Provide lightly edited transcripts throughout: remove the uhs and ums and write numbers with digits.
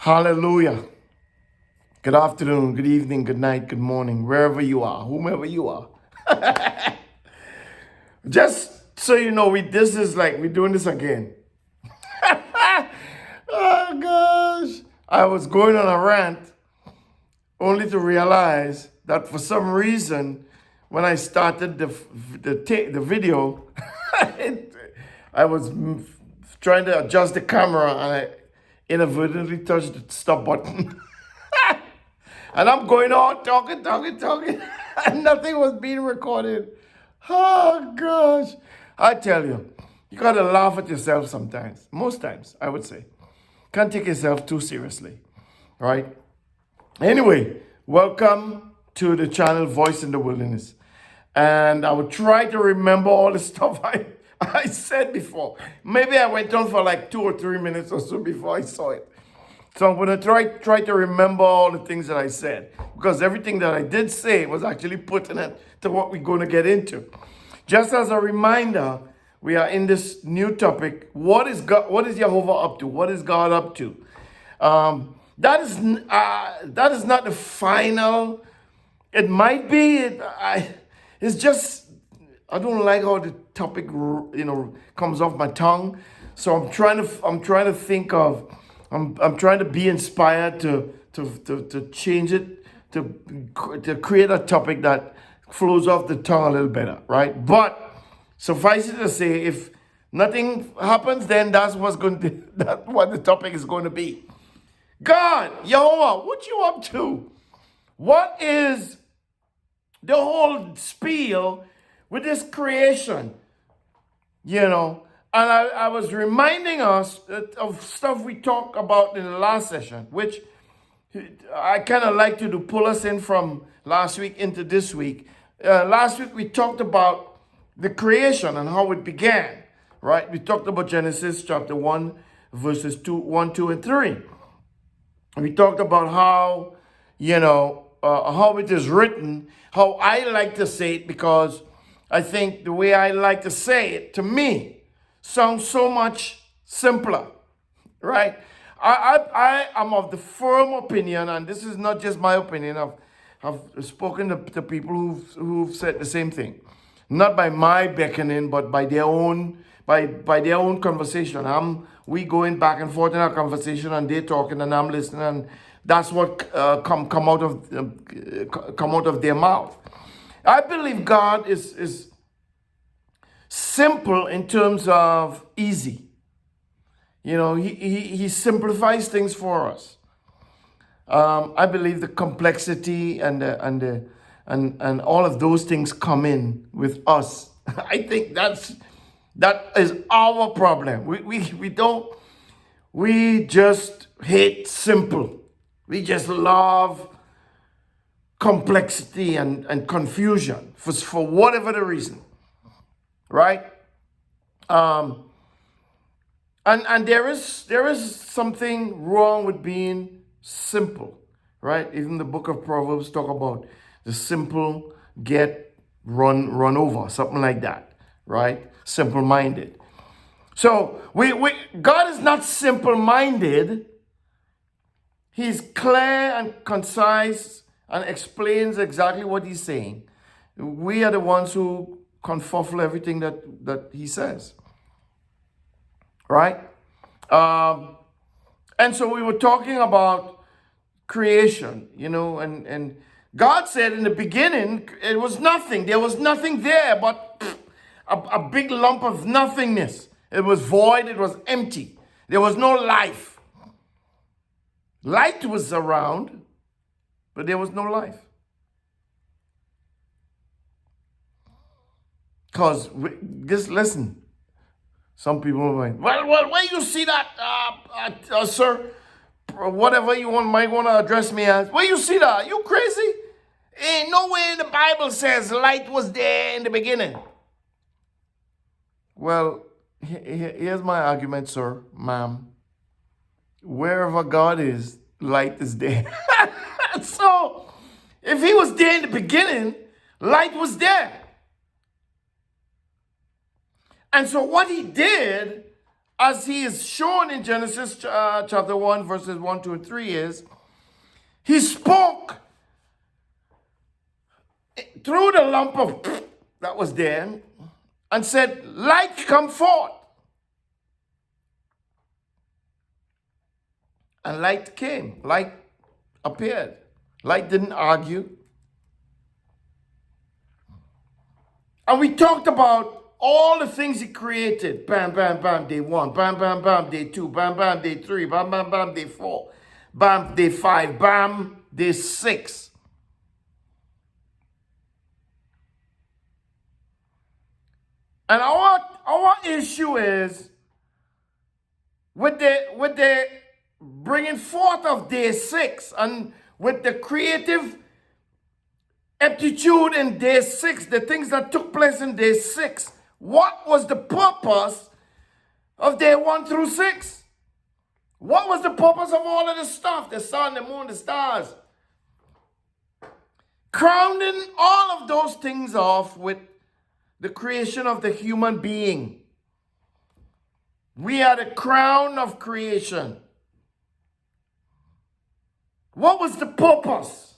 Hallelujah. Good afternoon, good evening, good night, good morning, wherever you are, whomever you are. Just so you know, we're doing this again. Oh gosh. I was going on a rant only to realize that for some reason, when I started the video, I was trying to adjust the camera and I inadvertently touched the stop button. And I'm going on talking, and nothing was being recorded. Oh gosh. I tell you, you gotta laugh at yourself sometimes. Most times, I would say. Can't take yourself too seriously. Right? Anyway, welcome to the channel Voice in the Wilderness. And I will try to remember all the stuff I said before. Maybe I went on for like 2 or 3 minutes or so before I saw it. So I'm going to try to remember all the things that I said, because everything that I did say was actually pertinent to what we're going to get into. Just as a reminder, we are in this new topic. What is God? What is Jehovah up to? What is God up to? That is not the final. It might be. It's just I don't like how the topic comes off my tongue. So I'm trying to think of. I'm trying to be inspired to change it, to create a topic that flows off the tongue a little better, right? But suffice it to say, if nothing happens, then that's what the topic is going to be. God, Yahweh, what you up to? What is the whole spiel with this creation? And I was reminding us of stuff we talked about in the last session, which I kind of like to pull us in from last week into this week. Last week we talked about the creation and how it began, right? We talked about Genesis chapter 1, verses 1, 2, and 3. We talked about how, how it is written, how I like to say it, because I think the way I like to say it, to me, sounds so much simpler, right? I am of the firm opinion, and this is not just my opinion. I've spoken to people who've said the same thing, not by my beckoning, but by their own conversation. We going back and forth in our conversation, and they're talking, and I'm listening, and that's what come out of their mouth. I believe God is simple in terms of easy. He simplifies things for us. I believe the complexity and all of those things come in with us. I think that is our problem. We just hate simple. We just love complexity and confusion for whatever the reason. Right? And there is something wrong with being simple, right? Even the book of Proverbs talk about the simple get run over, something like that, right? Simple-minded. So God is not simple-minded. He's clear and concise and explains exactly what he's saying. We are the ones who confuffle everything that he says, right? And so we were talking about creation, and God said in the beginning it was nothing. There was nothing there but a big lump of nothingness. It was void. It was empty. There was no life. Light was around, but there was no life. Because, just listen, some people are like, well, where you see that, sir? Whatever you might want to address me as. Where you see that? You crazy? Ain't nowhere in the Bible says light was there in the beginning. Well, here's my argument, sir, ma'am. Wherever God is, light is there. So, if he was there in the beginning, light was there. And so what he did, as he is shown in Genesis chapter 1, verses 1, 2, and 3 is, he spoke through the lump of that was there and said, light come forth. And light came. Light appeared. Light didn't argue. And we talked about all the things he created. Bam, bam, bam, day 1. Bam, bam, bam, day 2. Bam, bam, day 3. Bam, bam, bam, day 4. Bam, day 5. Bam, day 6. And our issue is with the bringing forth of day 6 and with the creative aptitude in day 6, the things that took place in day 6. What was the purpose of day 1 through 6? What was the purpose of all of this stuff? The sun, the moon, the stars. Crowning all of those things off with the creation of the human being. We are the crown of creation. What was the purpose?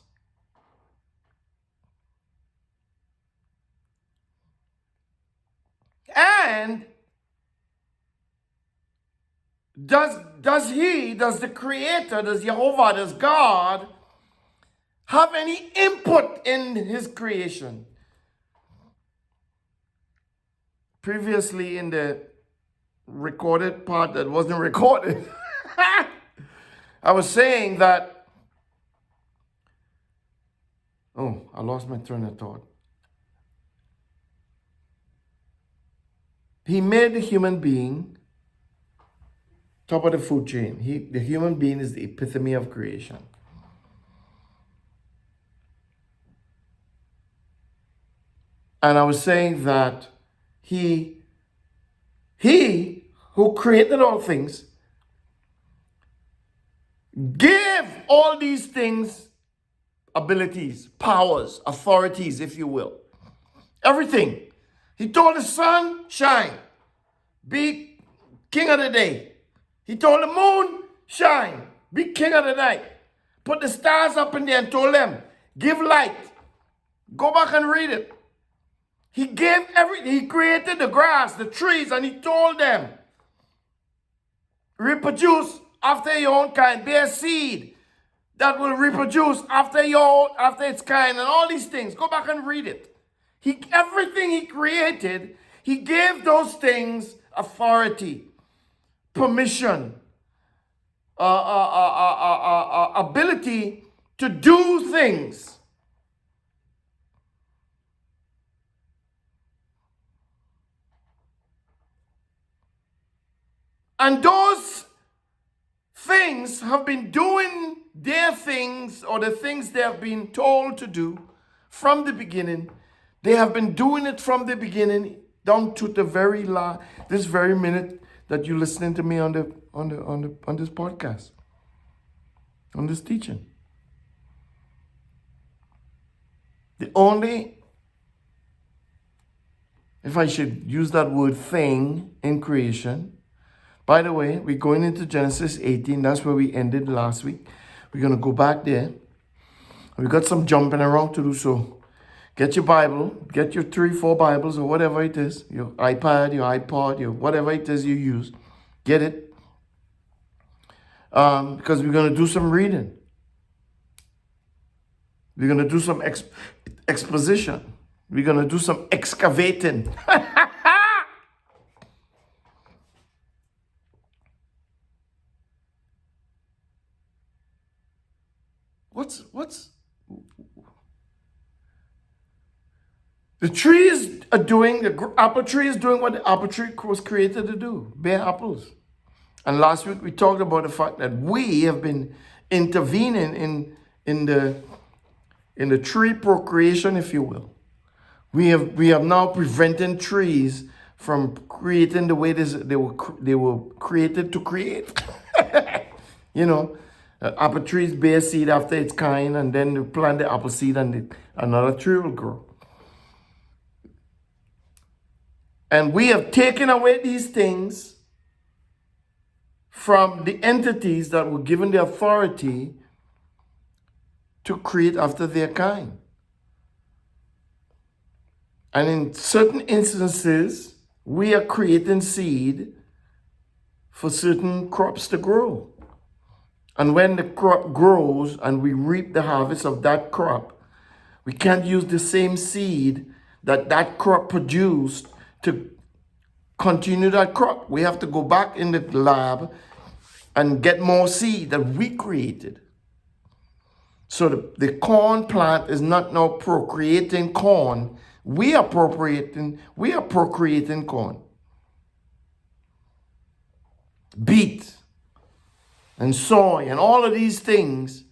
And does the Creator, does Jehovah, does God have any input in his creation? Previously in the recorded part that wasn't recorded, I was saying that, I lost my train of thought. He made the human being top of the food chain. The human being is the epitome of creation. And I was saying that he who created all things gave all these things abilities, powers, authorities, if you will. Everything. He told the sun, shine. Be king of the day. He told the moon, shine. Be king of the night. Put the stars up in there and told them, give light. Go back and read it. He gave everything. He created the grass, the trees, and he told them, reproduce after your own kind. Bear seed that will reproduce after its kind, and all these things. Go back and read it. Everything he created, he gave those things authority, permission, ability to do things. And those things have been doing their things, or the things they have been told to do from the beginning. They have been doing it from the beginning down to the this very minute that you're listening to me on this podcast, on this teaching. The only, if I should use that word, thing in creation. By the way, we're going into Genesis 18. That's where we ended last week. We're going to go back there. We've got some jumping around to do, so get your Bible, get your 3-4 Bibles or whatever it is, your iPad, your iPod, your whatever it is you use. Get it. Because we're going to do some reading. We're going to do some exposition. We're going to do some excavating. What's the trees are doing, the apple tree is doing what the apple tree was created to do, bear apples. And last week we talked about the fact that we have been intervening in the tree procreation, if you will. We have now preventing trees from creating the way they were created to create. You know, apple trees bear seed after its kind, and then you plant the apple seed and another tree will grow. And we have taken away these things from the entities that were given the authority to create after their kind. And in certain instances, we are creating seed for certain crops to grow. And when the crop grows and we reap the harvest of that crop, we can't use the same seed that crop produced to continue that crop. We have to go back in the lab and get more seed that we created. So the corn plant is not now procreating corn. We are procreating corn. Beet and soy and all of these things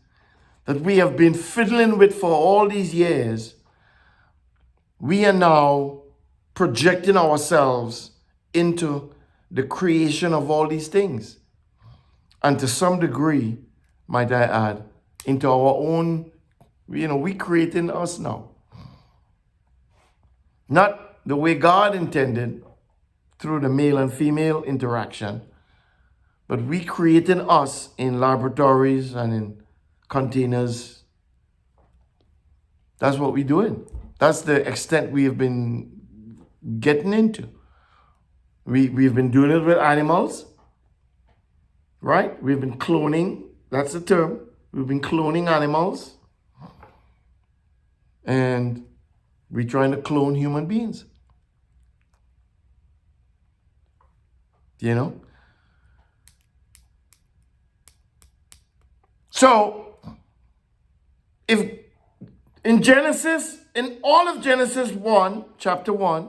that we have been fiddling with for all these years, we are now projecting ourselves into the creation of all these things. And to some degree, might I add, into our own, we creating us now. Not the way God intended through the male and female interaction, but we creating us in laboratories and in containers. That's what we're doing. That's the extent we have been getting into. We've been doing it with animals, right? We've been cloning. That's the term. We've been cloning animals. And we're trying to clone human beings. So, if in Genesis, in all of Genesis 1, chapter 1,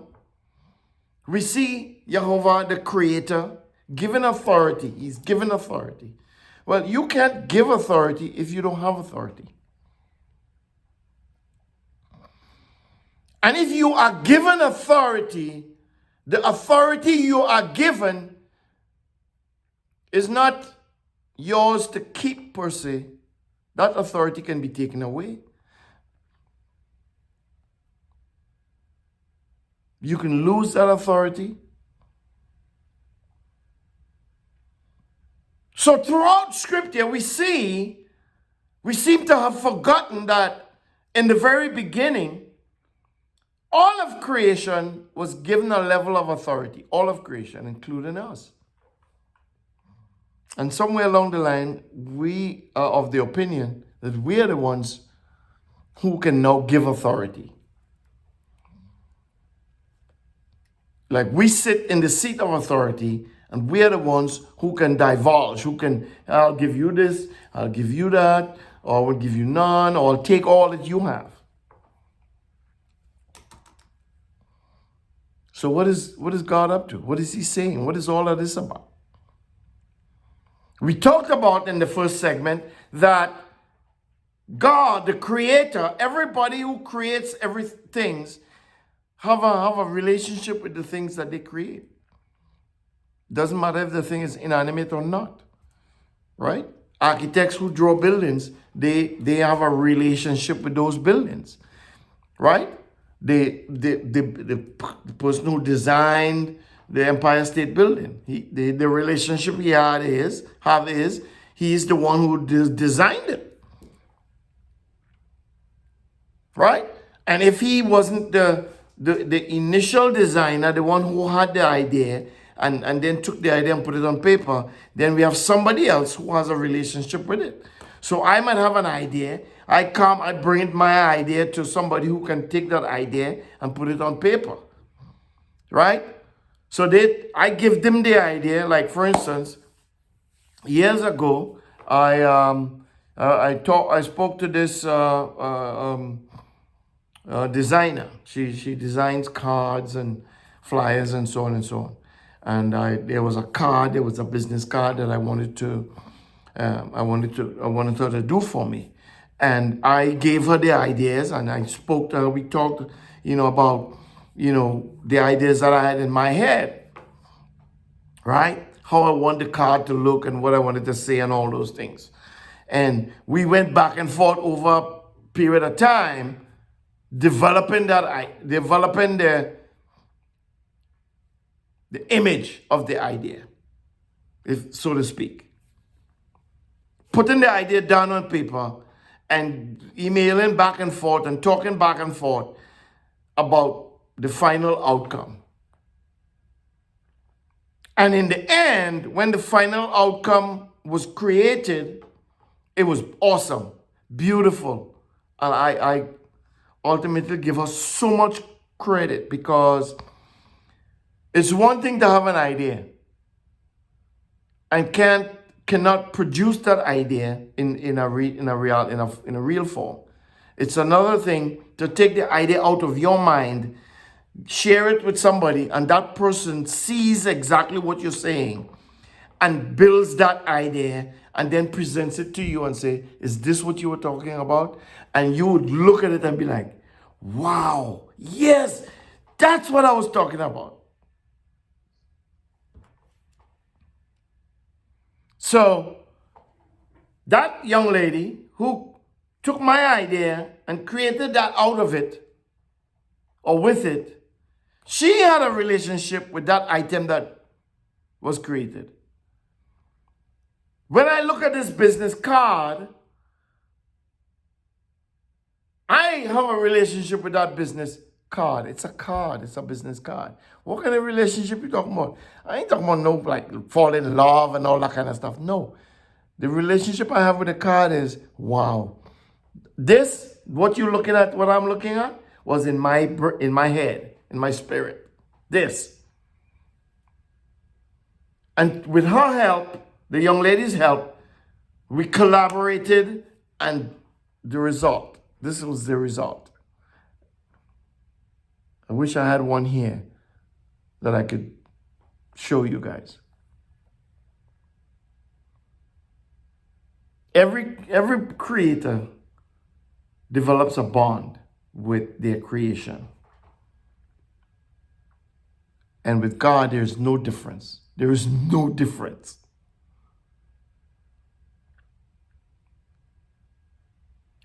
we see Jehovah, the Creator, given authority. He's given authority. Well, you can't give authority if you don't have authority. And if you are given authority, the authority you are given is not yours to keep per se. That authority can be taken away. You can lose that authority. So throughout Scripture, we seem to have forgotten that in the very beginning, all of creation was given a level of authority. All of creation, including us. And somewhere along the line, we are of the opinion that we are the ones who can now give authority. Like we sit in the seat of authority, and we are the ones who can divulge, who can, I'll give you this, I'll give you that, or I will give you none, or I'll take all that you have. So what is God up to? What is he saying? What is all of this about? We talked about in the first segment that God, the Creator, everybody who creates everything, have a relationship with the things that they create. Doesn't matter if the thing is inanimate or not, right? Architects who draw buildings, they have a relationship with those buildings, right? The person who designed the Empire State Building, the relationship he is he's the one who designed it, right? And if he wasn't the initial designer, the one who had the idea and then took the idea and put it on paper, then we have somebody else who has a relationship with it. So I might have an idea. I bring my idea to somebody who can take that idea and put it on paper, right? So I give them the idea. Like for instance, years ago, I spoke to this designer. She designs cards and flyers and so on and so on. And there was a business card that I wanted her to do for me. And I gave her the ideas, and I spoke to her. We talked, about, the ideas that I had in my head, right? How I want the card to look and what I wanted to say and all those things. And we went back and forth over a period of time, developing the image of the idea. if so to speak. Putting the idea down on paper and emailing back and forth and talking back and forth about the final outcome. And in the end, when the final outcome was created, it was awesome, beautiful. And I ultimately give her so much credit, because it's one thing to have an idea and cannot produce that idea in a real form. It's another thing to take the idea out of your mind, share it with somebody, and that person sees exactly what you're saying and builds that idea and then presents it to you and say, is this what you were talking about? And you would look at it and be like, wow, yes, that's what I was talking about. So that young lady who took my idea and created that out of it, or with it, she had a relationship with that item that was created. When I look at this business card, I have a relationship with that business card. It's a card. It's a business card. What kind of relationship you talking about? I ain't talking about no like fall in love and all that kind of stuff. No. The relationship I have with the card is, wow. This, what you're looking at, what I'm looking at, was in my head, in my spirit. This. And with her help, the young lady's help, we collaborated, and the result. This was the result. I wish I had one here that I could show you guys. Every creator develops a bond with their creation. And with God, there's no difference. There is no difference.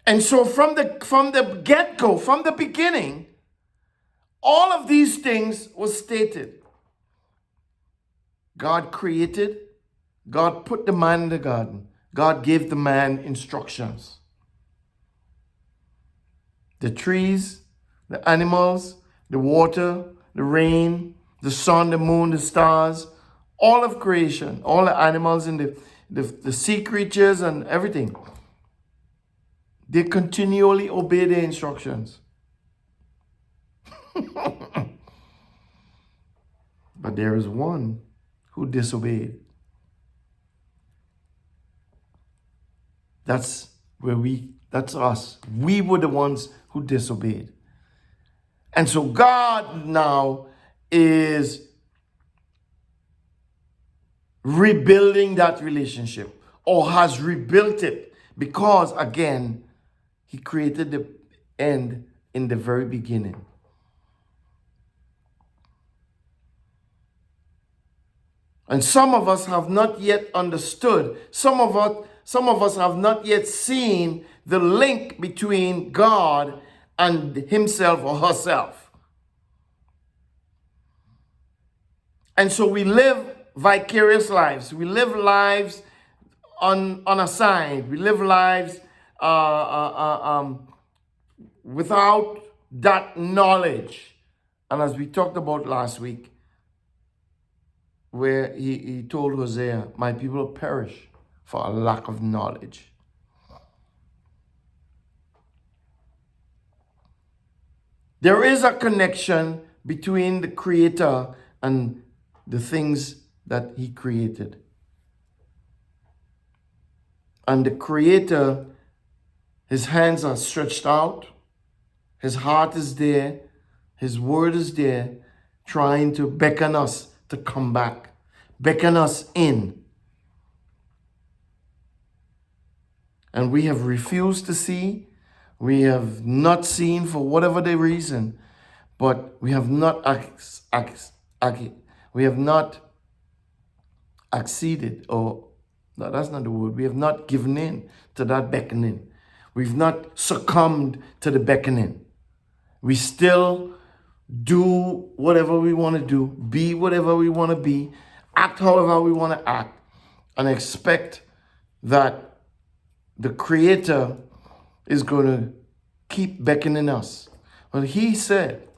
And so from the get-go, from the beginning, all of these things was stated. God created. God put the man in the garden. God gave the man instructions. The trees, the animals, the water, the rain, the sun, the moon, the stars, all of creation, all the animals and the sea creatures and everything. They continually obey the instructions. But there is one who disobeyed. That's us. We were the ones who disobeyed. And so God now is rebuilding that relationship, or has rebuilt it, because again, He created the end in the very beginning. And some of us have not yet understood. Some of us have not yet seen the link between God and himself or herself. And so we live vicarious lives. We live lives unassigned. We live lives without that knowledge. And as we talked about last week, where he told Hosea, my people perish for a lack of knowledge. There is a connection between the Creator and the things that He created. And the Creator, His hands are stretched out, His heart is there, His word is there, trying to beckon us to come back, beckon us in. And we have refused to see. We have not seen for whatever the reason, but we have not acceded, or no, that's not the word. We have not given in to that beckoning. We've not succumbed to the beckoning. We still do whatever we want to do, be whatever we want to be, act however we want to act, and expect that the Creator is going to keep beckoning us. But He said,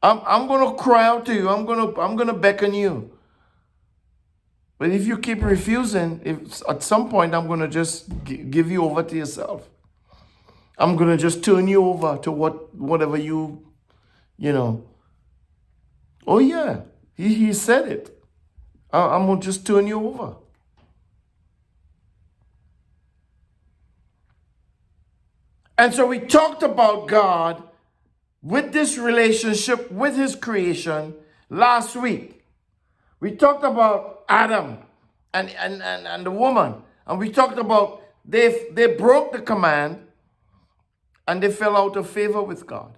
I'm going to cry out to you. I'm going to beckon you. But if you keep refusing, if at some point I'm going to just give you over to yourself. I'm going to just turn you over to whatever you know. Oh yeah, he said it. I'm going to just turn you over. And so we talked about God with this relationship with his creation last week. We talked about Adam and the woman. And we talked about they broke the command and they fell out of favor with God.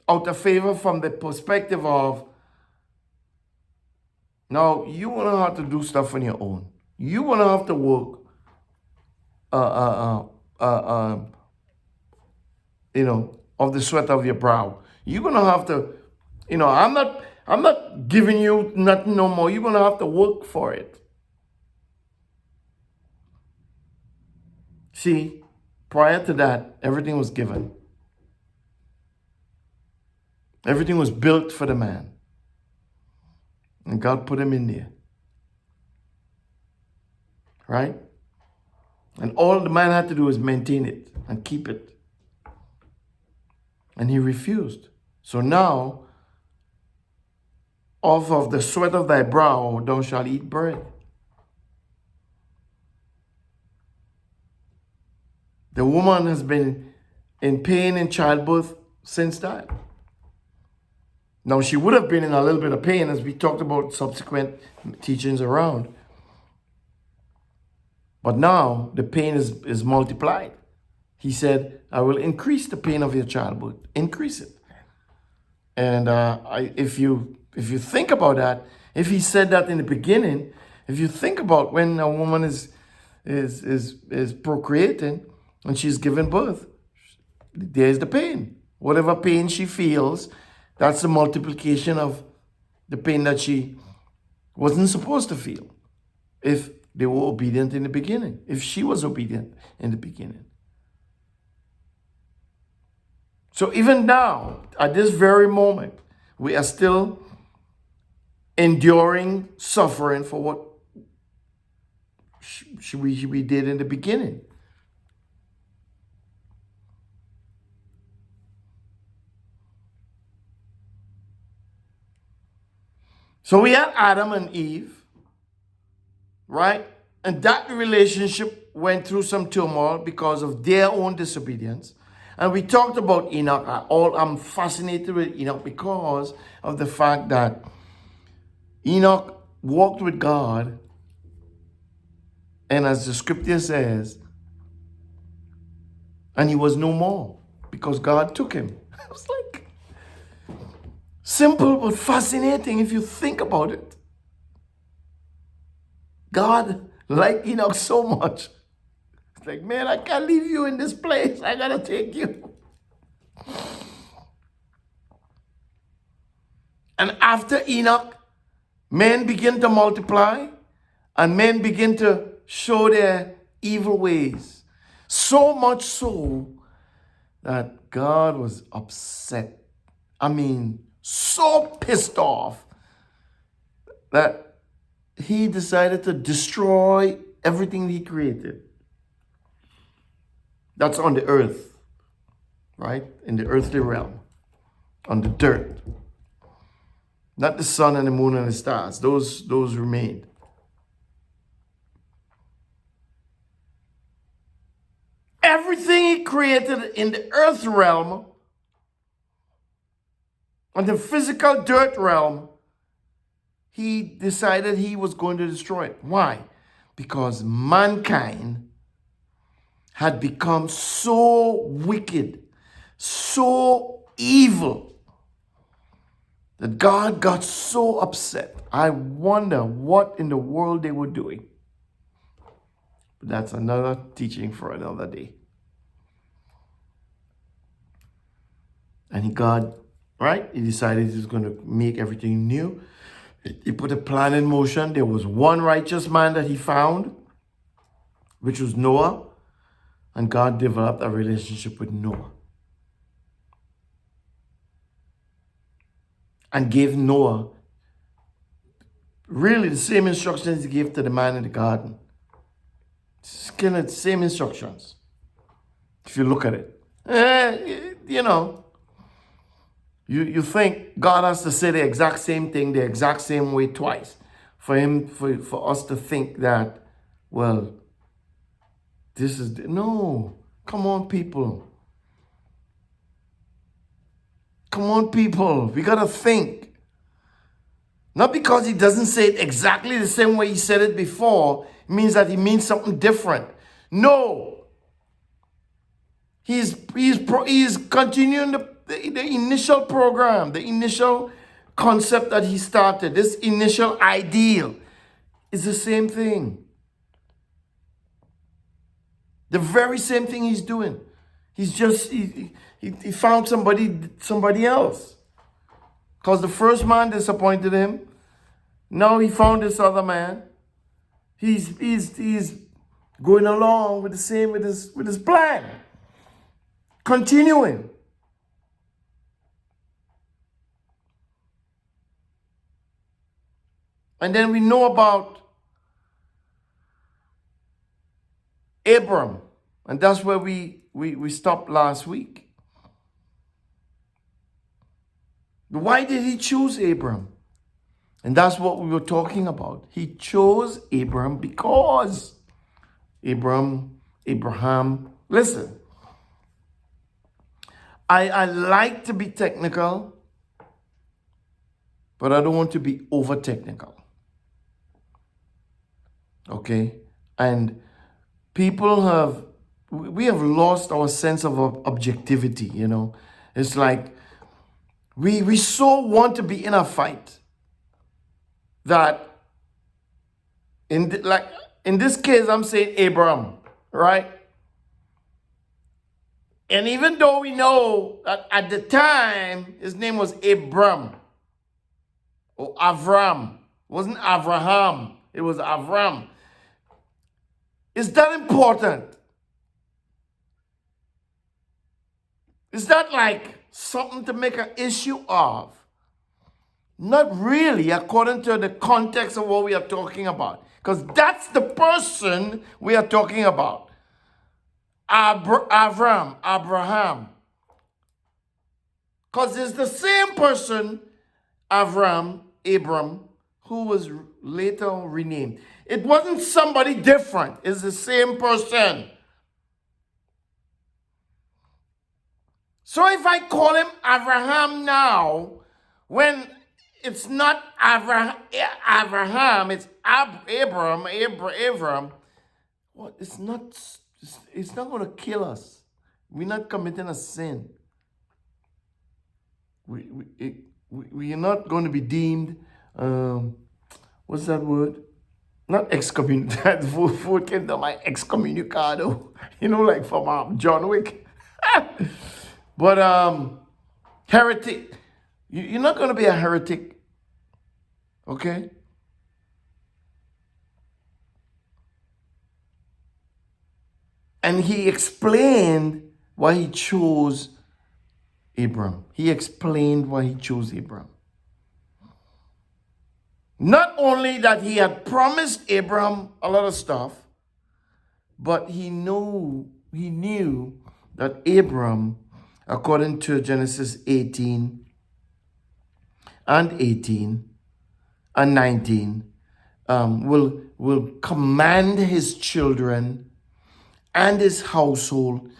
Out of favor from the perspective of, now you want to have to do stuff on your own. You want to have to work, of the sweat of your brow. You're gonna have to, I'm not giving you nothing no more. You're gonna have to work for it. See, prior to that, everything was given. Everything was built for the man. And God put him in there. Right? And all the man had to do was maintain it and keep it. And he refused. So now, off of the sweat of thy brow, thou shalt eat bread. The woman has been in pain in childbirth since that. Now, she would have been in a little bit of pain, as we talked about subsequent teachings around. But now, the pain is multiplied. He said, I will increase the pain of your childbirth. Increase it. And if you think about that, if he said that in the beginning, if you think about when a woman is procreating and she's giving birth, there's the pain. Whatever pain she feels, that's the multiplication of the pain that she wasn't supposed to feel if they were obedient in the beginning, if she was obedient in the beginning. So even now, at this very moment, we are still enduring suffering for what we did in the beginning. So we had Adam and Eve, right? And that relationship went through some turmoil because of their own disobedience. And we talked about Enoch. I'm fascinated with Enoch because of the fact that Enoch walked with God, and as the scripture says, and he was no more because God took him. I was like, simple but fascinating if you think about it. God liked Enoch so much. It's like, man, I can't leave you in this place. I gotta take you. And after Enoch, men begin to multiply and men begin to show their evil ways. So much so that God was upset. I mean, so pissed off that he decided to destroy everything he created. That's on the earth, right? In the earthly realm, on the dirt. Not the sun and the moon and the stars. Those remained. Everything he created in the earth realm, on the physical dirt realm, he decided he was going to destroy it. Why? Because mankind had become so wicked, so evil, that God got so upset. I wonder what in the world they were doing. But that's another teaching for another day. And God, right? He decided he was going to make everything new. He put a plan in motion. There was one righteous man that he found, which was Noah. And God developed a relationship with Noah. And gave Noah really the same instructions he gave to the man in the garden. It's kind of the same instructions. If you look at it. You think God has to say the exact same thing the exact same way twice for us to think that, well, this is no. Come on, people. Come on, people. We gotta think. Not because he doesn't say it exactly the same way he said it before, it means that he means something different. No. He's continuing the initial program, the initial concept that he started, this initial ideal is the same thing. The very same thing he's doing. He's just, he found somebody else. Because the first man disappointed him. Now he found this other man. He's going along with his plan. Continuing. And then we know about Abram. And that's where we stopped last week. Why did he choose Abram? And that's what we were talking about. He chose Abram because Abraham, listen, I like to be technical, but I don't want to be over technical. Okay? And we have lost our sense of objectivity, It's like we so want to be in a fight that in this case, I'm saying Abram, right? And even though we know that at the time, his name was Abram or Avram. It wasn't Abraham. It was Avram. Is that important? Is that like something to make an issue of? Not really, according to the context of what we are talking about. Because that's the person we are talking about. Abraham. Because it's the same person, Abram, who was later renamed. It wasn't somebody different. It's the same person. So if I call him Abraham now, when it's not Abraham, it's Abram, well, it's not going to kill us. We're not committing a sin. We are not going to be deemed, what's that word? Not excommunicado. That word came to my excommunicado. Like from John Wick. But heretic. You're not going to be a heretic. Okay? And he explained why he chose Abram. He explained why he chose Abram. Not only that he had promised Abram a lot of stuff, but he knew that Abram, according to Genesis 18 and 18 and 19, will command his children and his household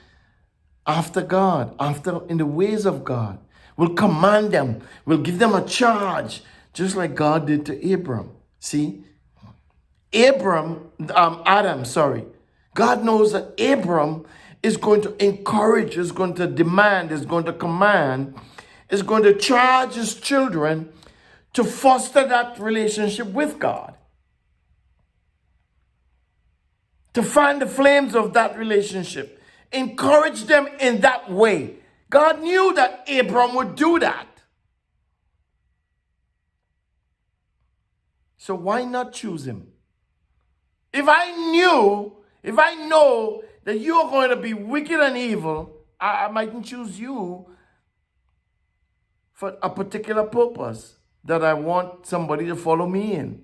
after God, in the ways of God. Will command them, will give them a charge, just like God did to Abram. See? God knows that Abram is going to encourage, is going to demand, is going to command, is going to charge his children to foster that relationship with God. To fan the flames of that relationship. Encourage them in that way. God knew that Abram would do that. So why not choose him? If I know that you're going to be wicked and evil, I mightn't choose you for a particular purpose that I want somebody to follow me in.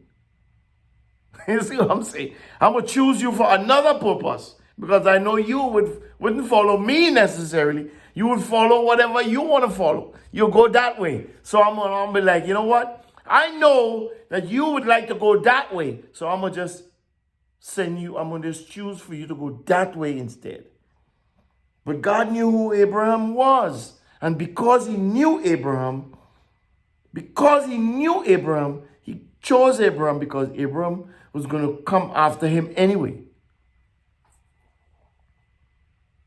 You see what I'm saying? I'm going to choose you for another purpose because I know you wouldn't follow me necessarily. You would follow whatever you want to follow. You'll go that way. So I'm going to be like, you know what? I know that you would like to go that way. So I'm going to just I'm going to just choose for you to go that way instead. But God knew who Abraham was. And because he knew Abraham, he chose Abraham because Abraham was going to come after him anyway.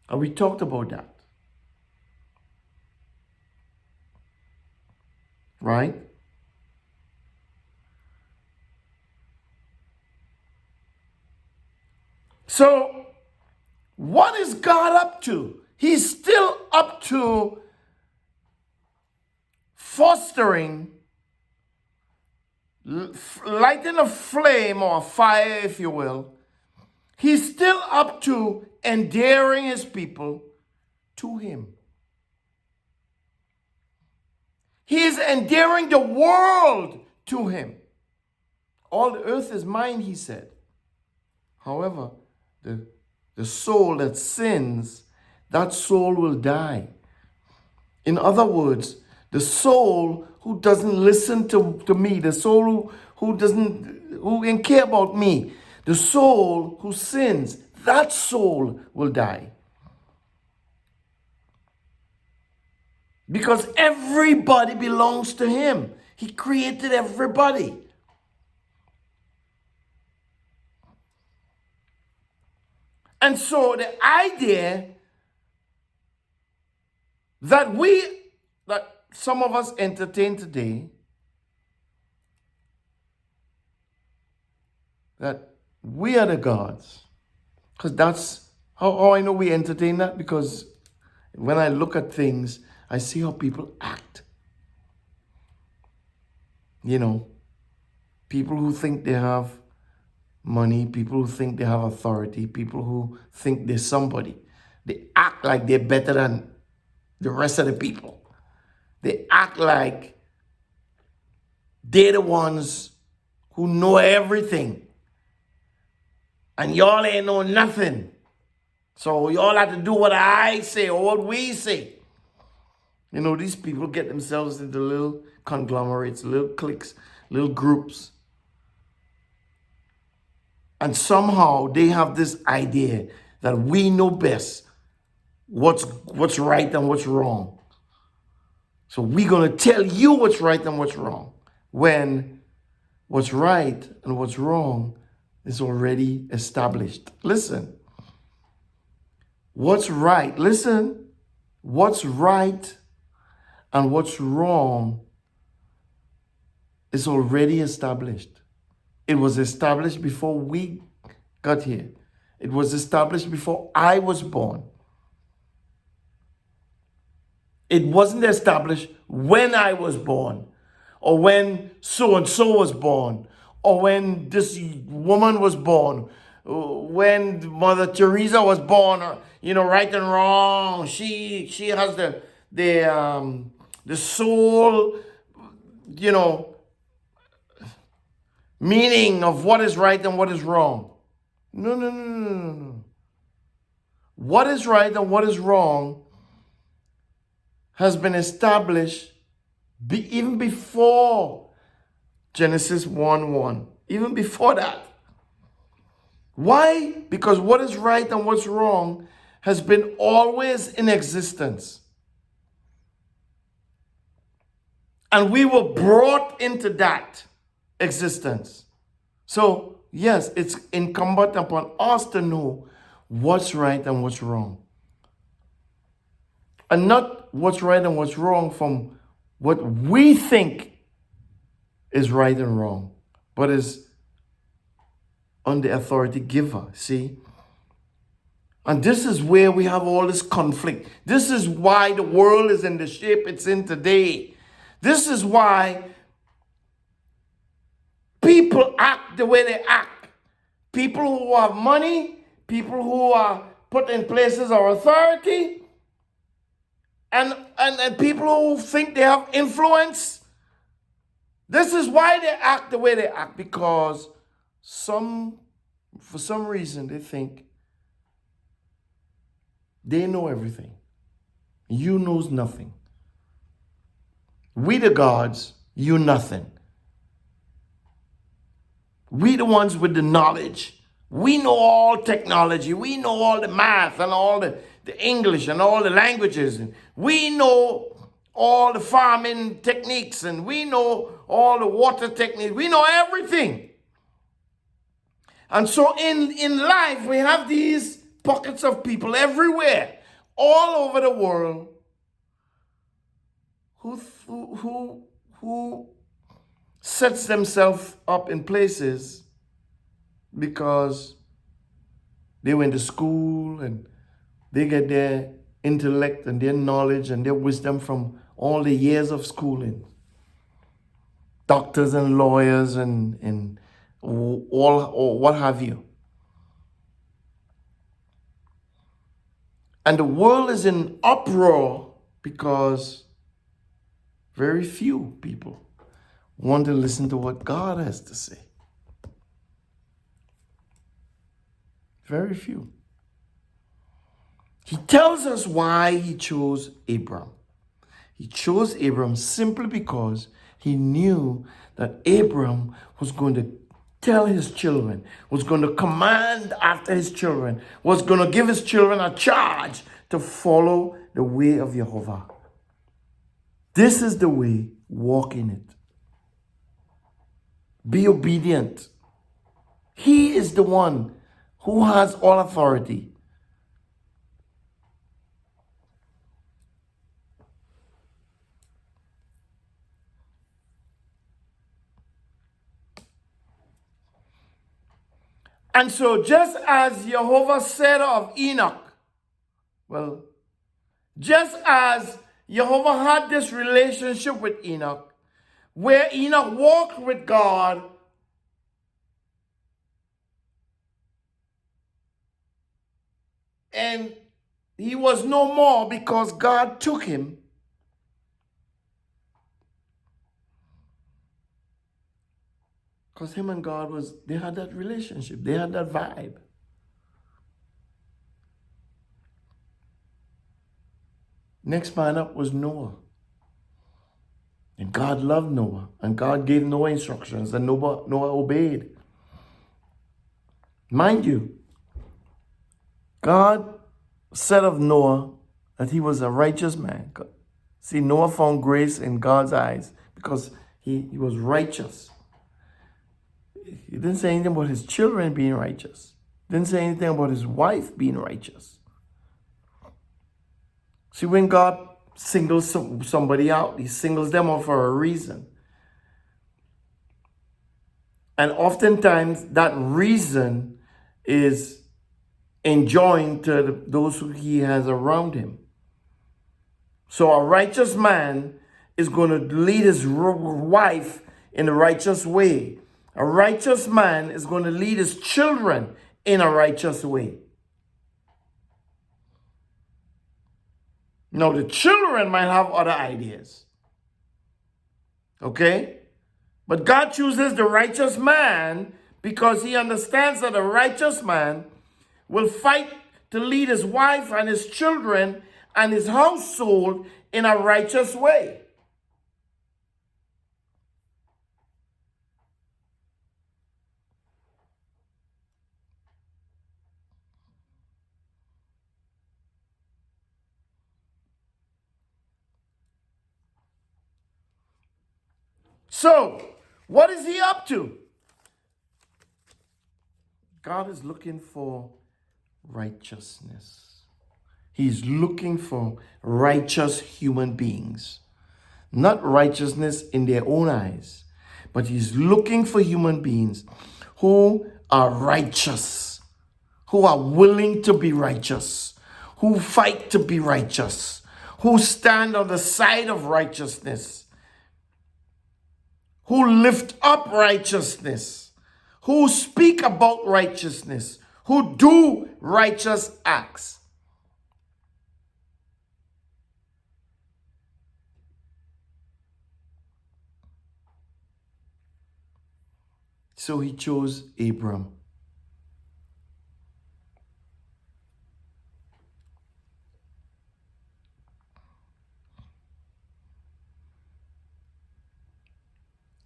And we talked about that. Right? So, what is God up to? He's still up to fostering, lighting a flame or a fire, if you will. He's still up to endearing his people to him. He is endearing the world to him. All the earth is mine, he said. However, the soul that sins, that soul will die. In other words, the soul who doesn't listen to me, the soul who doesn't care about me, the soul who sins, that soul will die. Because everybody belongs to him. He created everybody. And so the idea that some of us entertain today, that we are the gods, because that's how I know we entertain that, because when I look at things, I see how people act. You know, people who think they have money, people who think they have authority, people who think they're somebody. They act like they're better than the rest of the people. They act like they're the ones who know everything. And y'all ain't know nothing. So y'all have to do what I say or what we say. You know, these people get themselves into little conglomerates, little cliques, little groups. And somehow they have this idea that we know best what's right and what's wrong. So we're going to tell you what's right and what's wrong, when what's right and what's wrong is already established. Listen. What's right? Listen. What's right and what's wrong is already established. It was established before we got here. It was established before I was born. It wasn't established when I was born, or when so-and-so was born, or when this woman was born, when Mother Teresa was born, or, you know, right and wrong. She has the soul, you know, meaning of what is right and what is wrong. No. What is right and what is wrong has been established even before Genesis 1:1. Even before that. Why? Because what is right and what's wrong has been always in existence. And we were brought into that existence. So, yes, it's incumbent upon us to know what's right and what's wrong. And not what's right and what's wrong from what we think is right and wrong, but is on the authority giver, see? And this is where we have all this conflict. This is why the world is in the shape it's in today. This is why people people act the way they act. People who have money, people who are put in places of authority, and people who think they have influence. This is why they act the way they act, because for some reason they think they know everything. You knows nothing. We the gods, you nothing. We the ones with the knowledge. We know all technology. We know all the math and all the English and all the languages. And we know all the farming techniques, and we know all the water techniques. We know everything. And so in life, we have these pockets of people everywhere, all over the world, who sets themselves up in places because they went to school and they get their intellect and their knowledge and their wisdom from all the years of schooling. Doctors and lawyers and all, or what have you. And the world is in uproar because very few people want to listen to what God has to say. Very few. He tells us why he chose Abram. He chose Abram simply because he knew that Abram was going to tell his children, was going to command after his children, was going to give his children a charge to follow the way of Jehovah. This is the way, walk in it. Be obedient. He is the one who has all authority. And so just as Jehovah said of Enoch, well, just as Jehovah had this relationship with Enoch, where Enoch walked with God, and he was no more because God took him. Because him and God they had that relationship. They had that vibe. Next man up was Noah. And God loved Noah. And God gave Noah instructions. And Noah obeyed. Mind you, God said of Noah that he was a righteous man. See, Noah found grace in God's eyes because he was righteous. He didn't say anything about his children being righteous. Didn't say anything about his wife being righteous. See, when God singles somebody out, he singles them out for a reason. And oftentimes that reason is enjoying to those who he has around him. So a righteous man is going to lead his wife in a righteous way. A righteous man is going to lead his children in a righteous way. Now, the children might have other ideas. Okay? But God chooses the righteous man because he understands that a righteous man will fight to lead his wife and his children and his household in a righteous way. So, what is he up to? God is looking for righteousness. He's looking for righteous human beings. Not righteousness in their own eyes, but he's looking for human beings who are righteous, who are willing to be righteous, who fight to be righteous, who stand on the side of righteousness, who lift up righteousness. who speak about righteousness, who do righteous acts. So he chose Abram.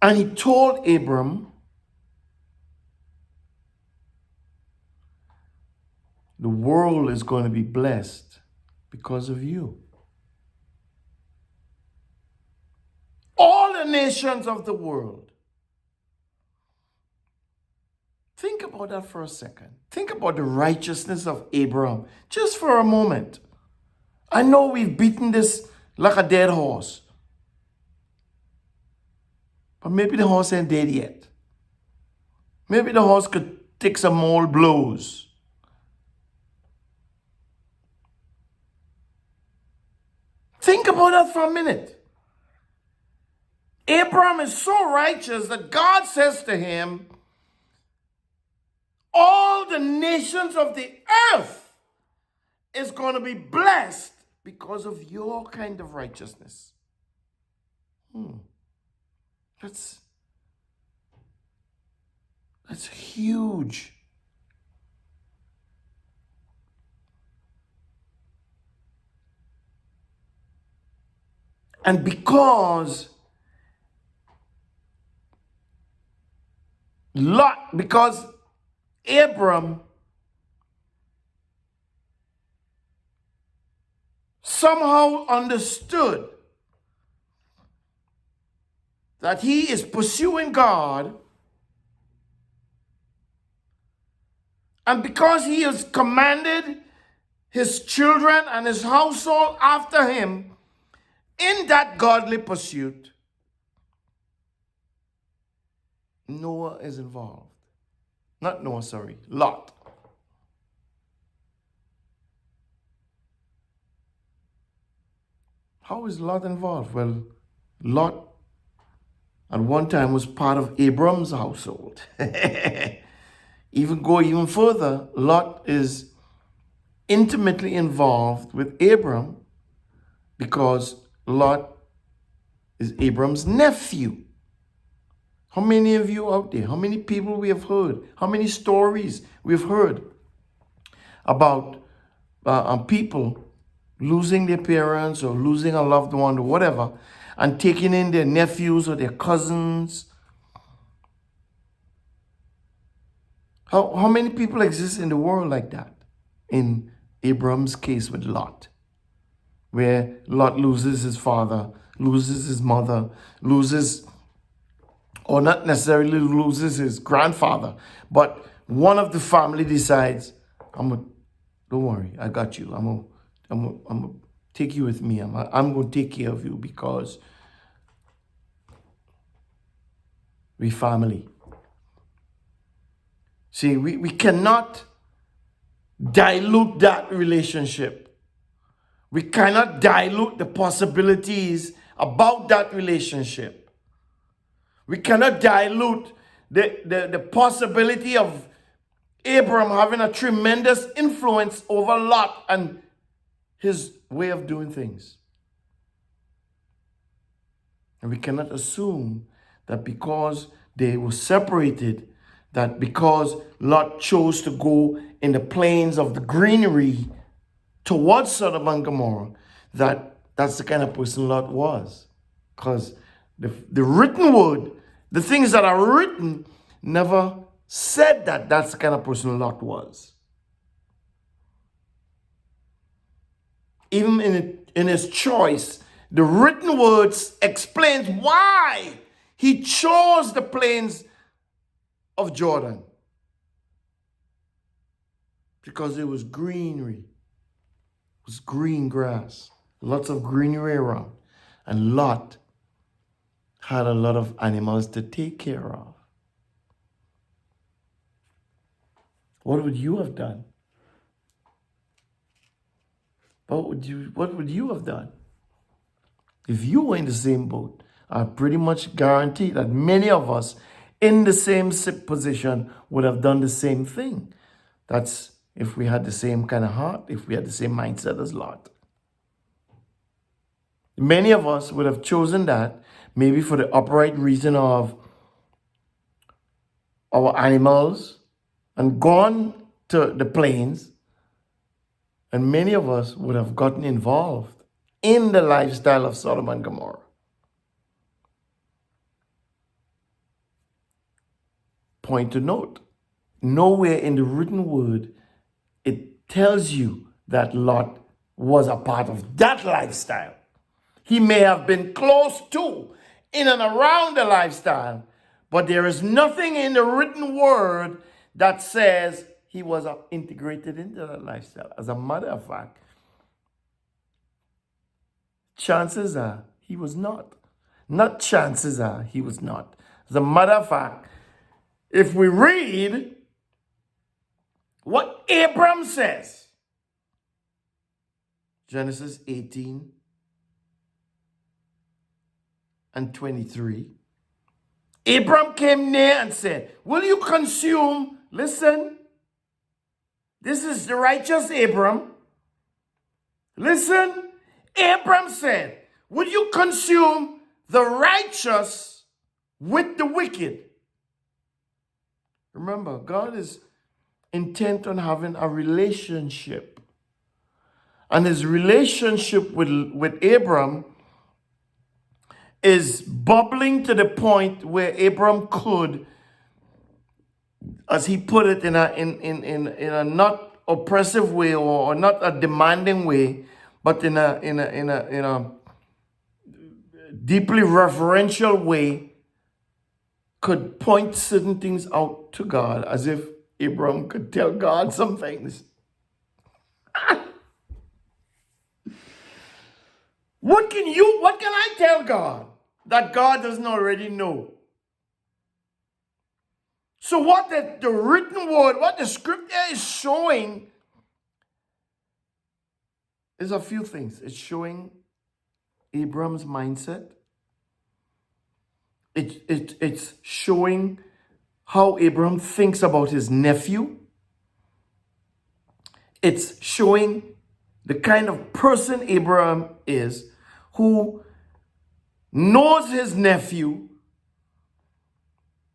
And he told Abram, the world is going to be blessed because of you. All the nations of the world. Think about that for a second. Think about the righteousness of Abram just for a moment. I know we've beaten this like a dead horse. But maybe the horse ain't dead yet. Maybe the horse could take some more blows. Think about that for a minute. Abram is so righteous that God says to him, all the nations of the earth is going to be blessed because of your kind of righteousness. That's huge. And because Abram somehow understood that he is pursuing God, and because he has commanded his children and his household after him in that godly pursuit, Noah is involved. Not Noah, sorry, Lot. How is Lot involved? Well, Lot at one time was part of Abram's household. Even further, Lot is intimately involved with Abram because Lot is Abram's nephew. How many of you out there, how many people we have heard, how many stories we've heard about people losing their parents or losing a loved one or whatever, and taking in their nephews or their cousins. How many people exist in the world like that? In Abram's case with Lot, where Lot loses his father, loses his mother, or not necessarily loses his grandfather, but one of the family decides, don't worry, I got you. I'm gonna take you with me. I'm going to take care of you because we family. See, we cannot dilute that relationship. We cannot dilute the possibilities about that relationship. We cannot dilute the possibility of Abram having a tremendous influence over Lot and his way of doing things. And we cannot assume that because they were separated, that because Lot chose to go in the plains of the greenery towards Sodom and Gomorrah, that's the kind of person Lot was. Because the written word, the things that are written, never said that that's the kind of person Lot was. Even in his choice, the written words explains why he chose the plains of Jordan. Because it was greenery. It was green grass. Lots of greenery around. And Lot had a lot of animals to take care of. What would you have done? What would you have done? If you were in the same boat, I pretty much guarantee that many of us in the same position would have done the same thing. That's if we had the same kind of heart, if we had the same mindset as Lot. Many of us would have chosen that, maybe for the upright reason of our animals, and gone to the plains. And many of us would have gotten involved in the lifestyle of Sodom and Gomorrah. Point to note, nowhere in the written word it tells you that Lot was a part of that lifestyle. He may have been close to, in and around the lifestyle, but there is nothing in the written word that says he was integrated into that lifestyle. As a matter of fact, chances are he was not. Not chances are he was not. As a matter of fact, if we read what Abram says, Genesis 18 and 23, Abram came near and said, will you consume, listen, this is the righteous Abram. Listen, Abram said, would you consume the righteous with the wicked? Remember, God is intent on having a relationship. And his relationship with Abram is bubbling to the point where Abram could, as he put it, in a not oppressive way or not a demanding way, but in a deeply reverential way, could point certain things out to God, as if Abram could tell God some things. What can I tell God that God doesn't already know? So what the written word, what the scripture is showing is a few things. It's showing Abram's mindset. It's showing how Abram thinks about his nephew. It's showing the kind of person Abram is, who knows his nephew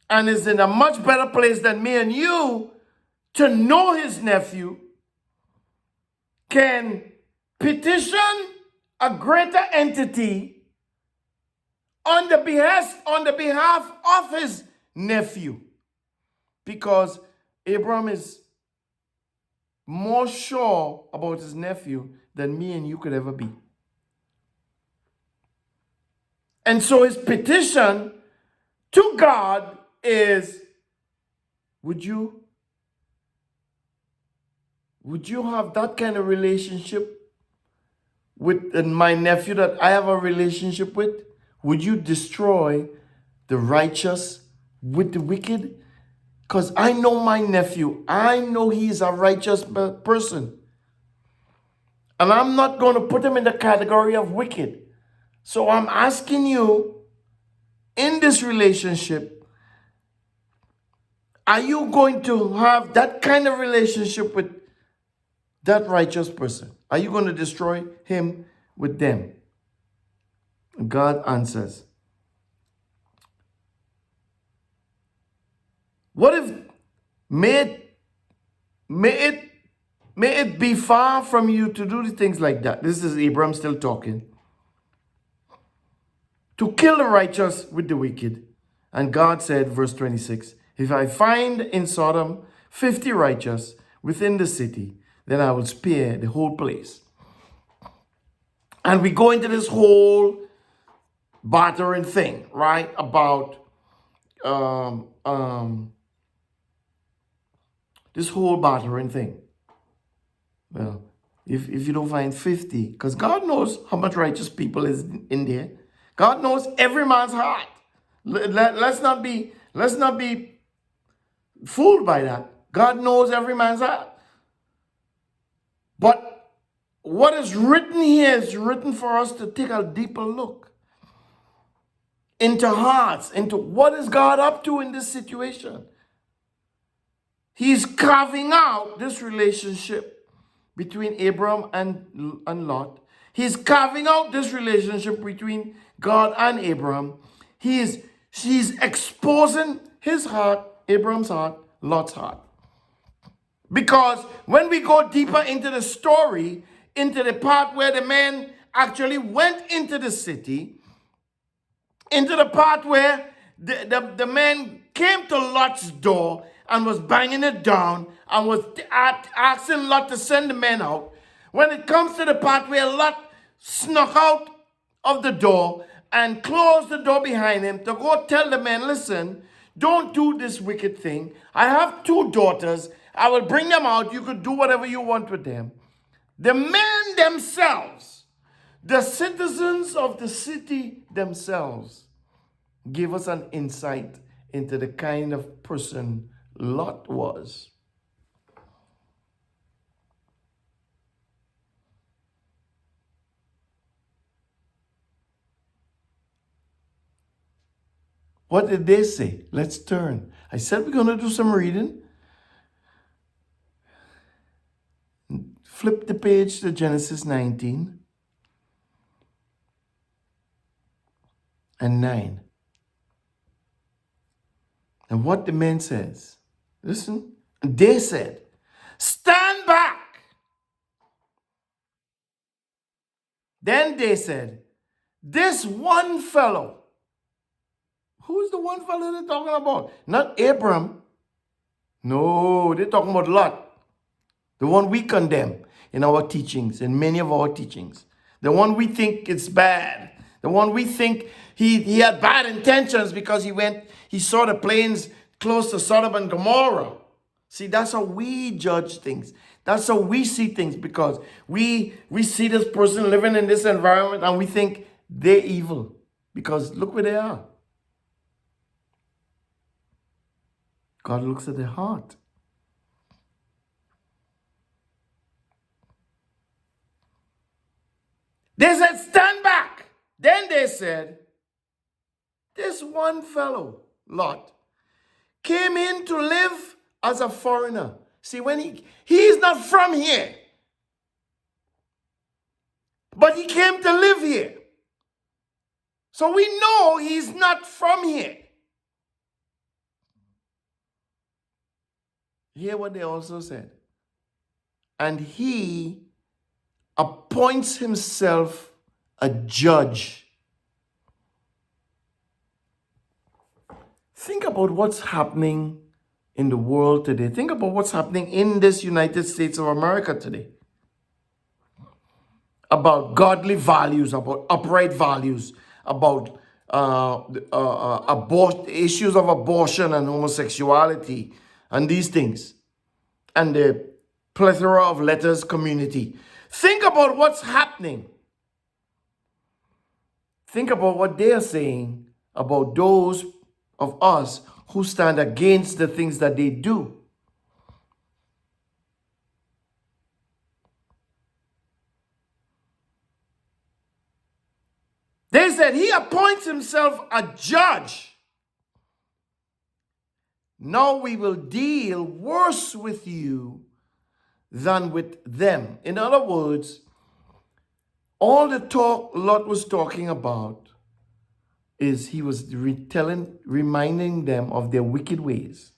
and is in a much better place than me and you to know his nephew, can petition a greater entity on the behalf of his nephew, because Abram is more sure about his nephew than me and you could ever be. And so his petition to God is, would you have that kind of relationship with my nephew that I have a relationship with? Would you destroy the righteous with the wicked? Because I know my nephew. I know he's a righteous person. And I'm not going to put him in the category of wicked. So I'm asking you, in this relationship, are you going to have that kind of relationship with that righteous person? Are you going to destroy him with them? God answers, what if, may it be far from you to do things like that? This is Abram still talking. To kill the righteous with the wicked. And God said, verse 26, if I find in Sodom 50 righteous within the city, then I will spare the whole place. And we go into this whole battering thing, right? About this whole battering thing. Well, if you don't find 50, because God knows how much righteous people is in there. God knows every man's heart. Let's not be fooled by that. God knows every man's heart. But what is written here is written for us to take a deeper look. into hearts, into what is God up to in this situation. He's carving out this relationship between Abram and Lot. He's carving out this relationship between God and Abram. He's exposing his heart, Abram's heart, Lot's heart. Because when we go deeper into the story, into the part where the man actually went into the city, into the part where the man came to Lot's door and was banging it down and was asking Lot to send the man out. When it comes to the part where Lot snuck out of the door and closed the door behind him to go tell the man, listen, don't do this wicked thing. I have 2 daughters. I will bring them out. You could do whatever you want with them. The men themselves, the citizens of the city themselves, give us an insight into the kind of person Lot was. What did they say? Let's turn. I said we're going to do some reading. Flip the page to Genesis 19 and 9. And what the man says, listen, they said, stand back. Then they said, this one fellow. Who's the one fellow they're talking about? Not Abram. No, they're talking about Lot. The one we condemn in our teachings, in many of our teachings. The one we think is bad. The one we think he had bad intentions because he saw the plains close to Sodom and Gomorrah. See, that's how we judge things. That's how we see things, because we see this person living in this environment and we think they're evil because look where they are. God looks at their heart. They said, stand back. Then they said, this one fellow, Lot, came in to live as a foreigner. See, when he's not from here, but he came to live here. So we know he's not from here. Hear what they also said. And he appoints himself a judge. Think about what's happening in the world today. Think about what's happening in this United States of America today. About godly values, about upright values, about issues of abortion and homosexuality and these things. And the plethora of letters community. Think about what's happening. Think about what they are saying about those of us who stand against the things that they do. They said he appoints himself a judge. Now we will deal worse with you than with them. In other words, all the talk Lot was talking about is he was reminding them of their wicked ways.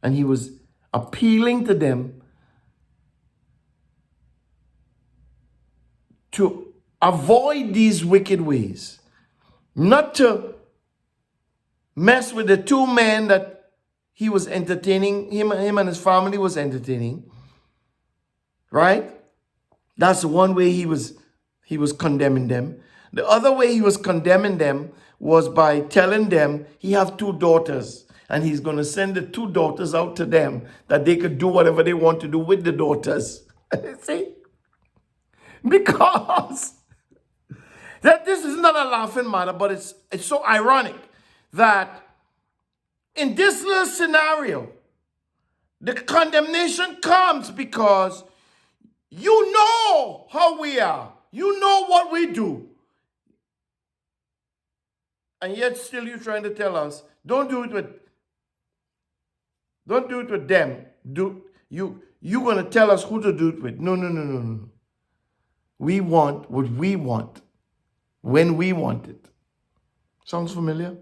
And he was appealing to them to avoid these wicked ways. Not to mess with the 2 men that he was entertaining, him and his family was entertaining. Right? That's one way he was condemning them. The other way he was condemning them was by telling them he have 2 daughters and he's going to send the 2 daughters out to them that they could do whatever they want to do with the daughters. See? Because that this is not a laughing matter, but it's so ironic that in this little scenario, the condemnation comes because you know how we are. You know what we do. And yet still you're trying to tell us, don't do it with them. You're gonna tell us who to do it with. No, no, no, no, no. We want what we want when we want it. Sounds familiar?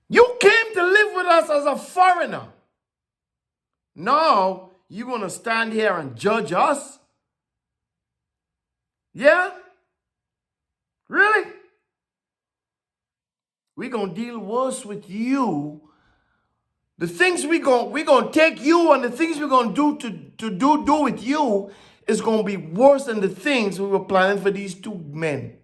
You came to live with us as a foreigner. Now you're gonna stand here and judge us? Yeah? Really? We're gonna deal worse with you. The things we gonna take you, and the things we're gonna do to do with you is gonna be worse than the things we were planning for these two men.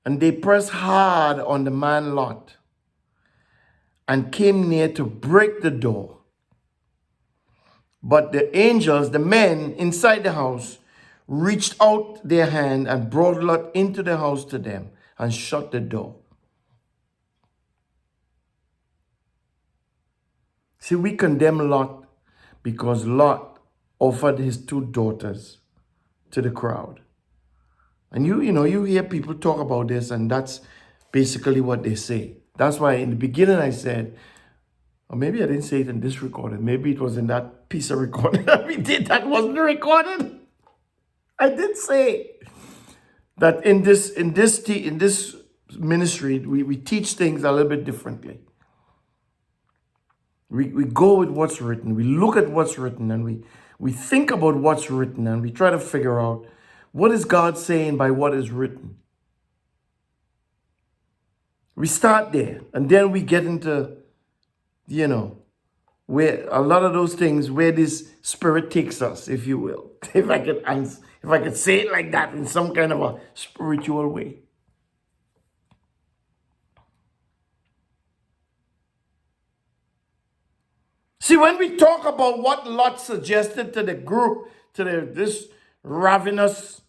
And they pressed hard on the man Lot and came near to break the door. But the angels, the men inside the house, reached out their hand and brought Lot into the house to them and shut the door. See, we condemn Lot because Lot offered his two daughters to the crowd. And you hear people talk about this, and that's basically what they say. That's why in the beginning I said, or maybe I didn't say it in this recording, maybe it was in that piece of recording that we did that wasn't recorded. I did say that in this ministry, we teach things a little bit differently. We go with what's written. We look at what's written, and we think about what's written, and we try to figure out what is God saying by what is written. We start there, and then we get into, where a lot of those things, where this spirit takes us, if you will. If I could say it like that in some kind of a spiritual way. See, when we talk about what Lot suggested to the group, to this ravenous,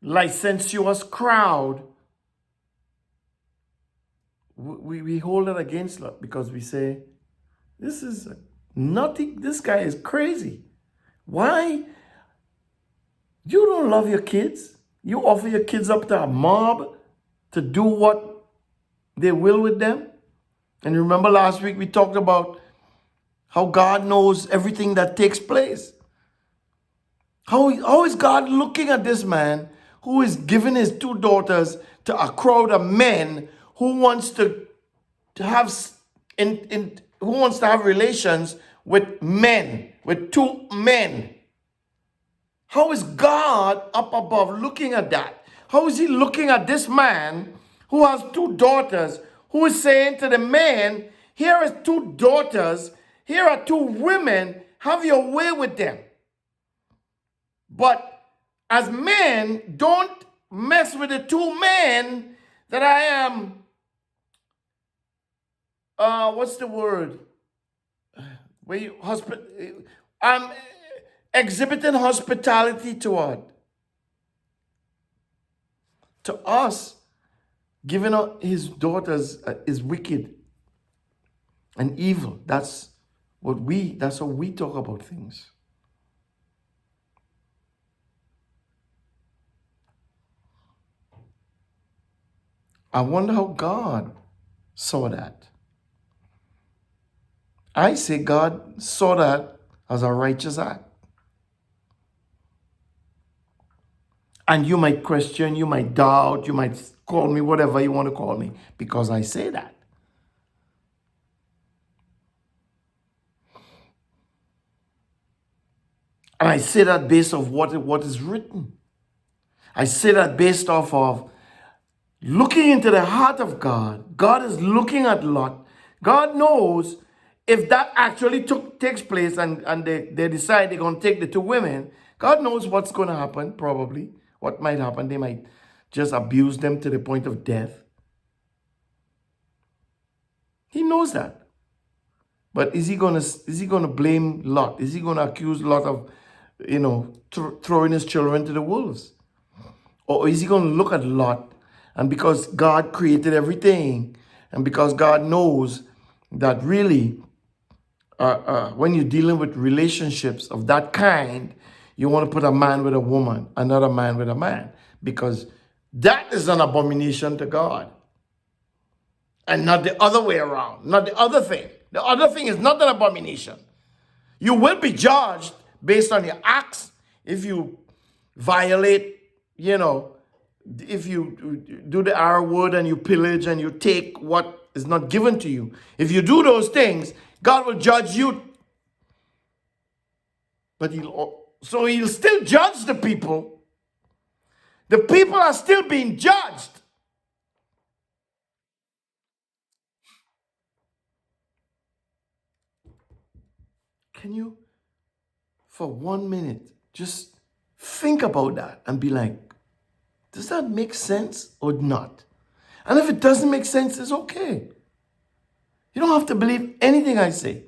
licentious crowd, we hold it against Lot because we say, this is nothing. This guy is crazy. Why? You don't love your kids. You offer your kids up to a mob to do what they will with them. And remember last week we talked about how God knows everything that takes place. How is God looking at this man who is giving his two daughters to a crowd of men who wants to have who wants to have relations with men, with two men? How is God up above looking at that? How is he looking at this man who has two daughters, who is saying to the man, here are two daughters, here are two women, have your way with them. But as men, don't mess with the two men that I am, what's the word? I'm exhibiting hospitality toward. To us, giving up his daughters is wicked and evil. That's how we talk about things. I wonder how God saw that. I say God saw that as a righteous act. And you might question, you might doubt, you might call me whatever you want to call me because I say that. And I say that based off what is written. I say that based off of looking into the heart of God. God is looking at Lot. God knows if that actually takes place and they decide they're going to take the two women, God knows what's going to happen, probably. What might happen. They might just abuse them to the point of death. He knows that. But is he gonna blame Lot? Is he gonna accuse Lot of, throwing his children to the wolves? Or is he gonna look at Lot, and because God created everything, and because God knows that really, when you're dealing with relationships of that kind, you want to put a man with a woman, another man with a man, because that is an abomination to God. And not the other way around, not the other thing. The other thing is not an abomination. You will be judged based on your acts. If you violate, if you do the R word and you pillage and you take what is not given to you. If you do those things, God will judge you. But he'll still judge the people. The people are still being judged. Can you, for 1 minute, just think about that and be like, does that make sense or not? And if it doesn't make sense, it's okay. You don't have to believe anything I say.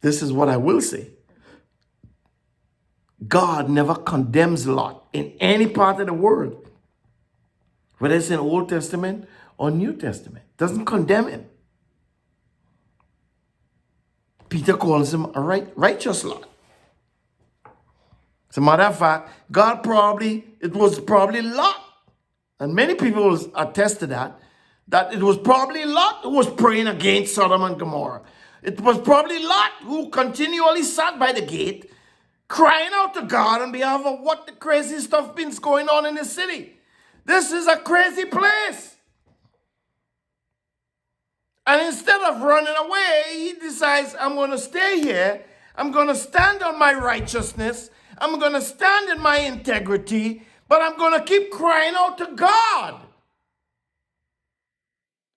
This is what I will say. God never condemns Lot in any part of the word, whether it's in Old Testament or New Testament. Doesn't condemn him. Peter calls him a righteous Lot. As a matter of fact, it was probably Lot. And many people will attest to that it was probably Lot who was praying against Sodom and Gomorrah. It was probably Lot who continually sat by the gate, crying out to God on behalf of what the crazy stuff been going on in the city. This is a crazy place. And instead of running away, he decides, I'm going to stay here. I'm going to stand on my righteousness. I'm going to stand in my integrity. But I'm going to keep crying out to God.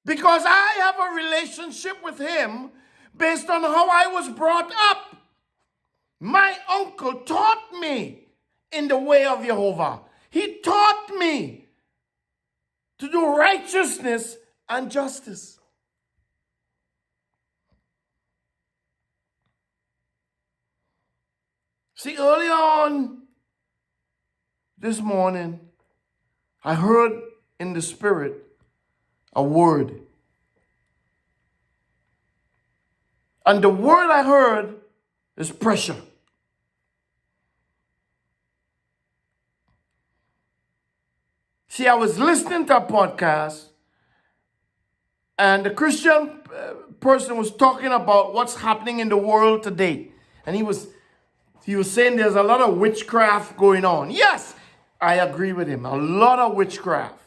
Because I have a relationship with him based on how I was brought up. My uncle taught me in the way of Jehovah. He taught me to do righteousness and justice. See, early on this morning, I heard in the spirit a word. And the word I heard is pressure. See, I was listening to a podcast, and the Christian person was talking about what's happening in the world today. And he was saying there's a lot of witchcraft going on. Yes, I agree with him. A lot of witchcraft.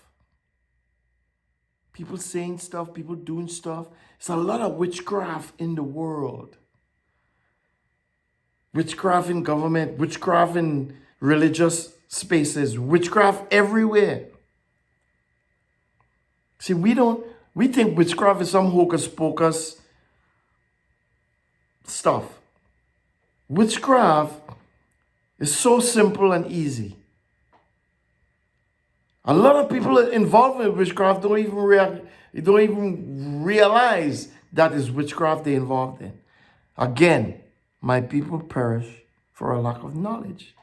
People saying stuff, people doing stuff. It's a lot of witchcraft in the world. Witchcraft in government, witchcraft in religious spaces, witchcraft everywhere. See, we think witchcraft is some hocus pocus stuff. Witchcraft is so simple and easy. A lot of people involved in witchcraft don't even realize that is witchcraft they're involved in. Again, my people perish for a lack of knowledge.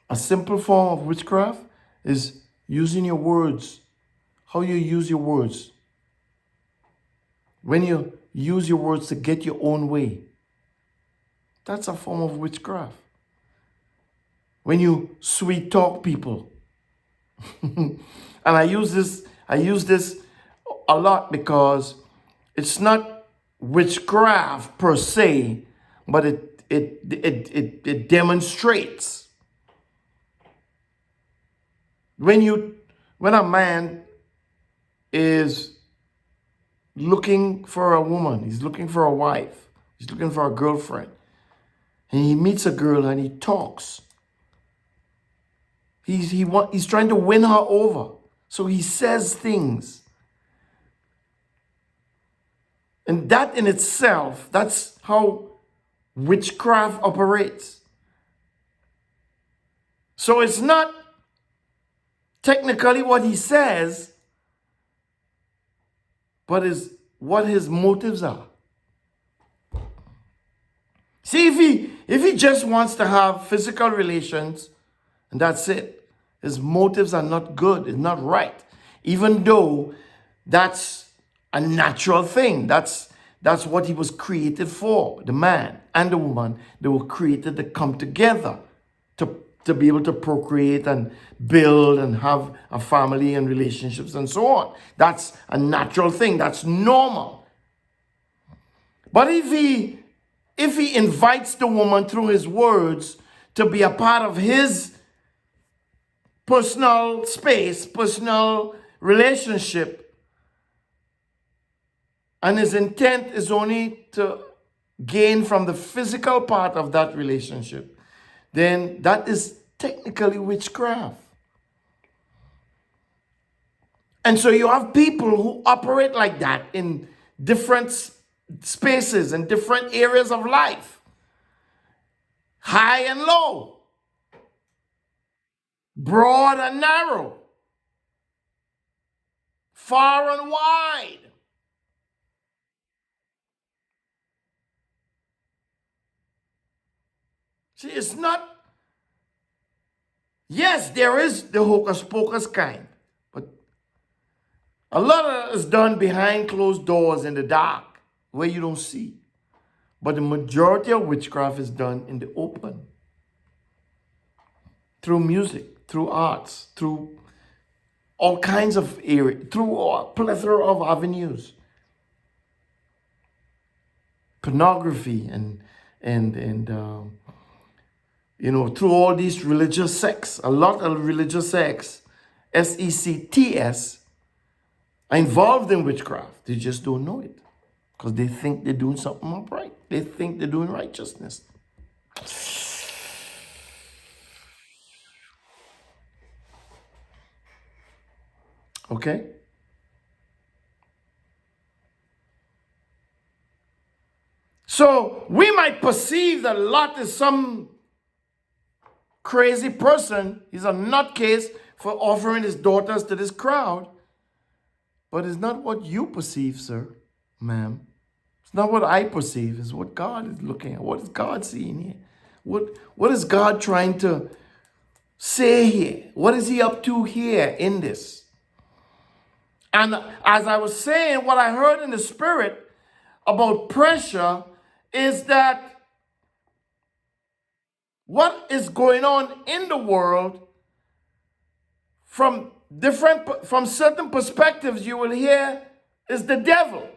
A simple form of witchcraft is using your words. How you use your words. When you use your words to get your own way, that's a form of witchcraft. When you sweet talk people. And I use this a lot because it's not witchcraft per se, but it demonstrates. When a man is looking for a woman, he's looking for a wife, he's looking for a girlfriend, and he meets a girl and he talks. He's trying to win her over. So he says things. And that in itself, that's how witchcraft operates. So it's not technically what he says, but is what his motives are. See, if he just wants to have physical relations and that's it, his motives are not good, it's not right. Even though that's a natural thing. That's what he was created for. The man and the woman, they were created to come together to be able to procreate and build and have a family and relationships and so on. That's a natural thing. That's normal. But if he invites the woman through his words to be a part of his personal space, personal relationship, and his intent is only to gain from the physical part of that relationship, then that is technically witchcraft. And so you have people who operate like that in different spaces and different areas of life, high and low, broad and narrow, far and wide. See, it's not, yes, there is the hocus pocus kind, but a lot of it is done behind closed doors in the dark where you don't see. But the majority of witchcraft is done in the open, through music, through arts, through all kinds of areas, through a plethora of avenues. Pornography and through all these religious sects. A lot of religious sects, sects, are involved in witchcraft. They just don't know it because they think they're doing something upright. They think they're doing righteousness. Okay? So we might perceive that Lot is some crazy person. He's a nutcase for offering his daughters to this crowd. But it's not what you perceive, sir, ma'am. It's not what I perceive. It's what God is looking at. What is God seeing here? What is God trying to say here? What is he up to here in this? And as I was saying, what I heard in the spirit about pressure is that what is going on in the world from certain perspectives you will hear is the devil.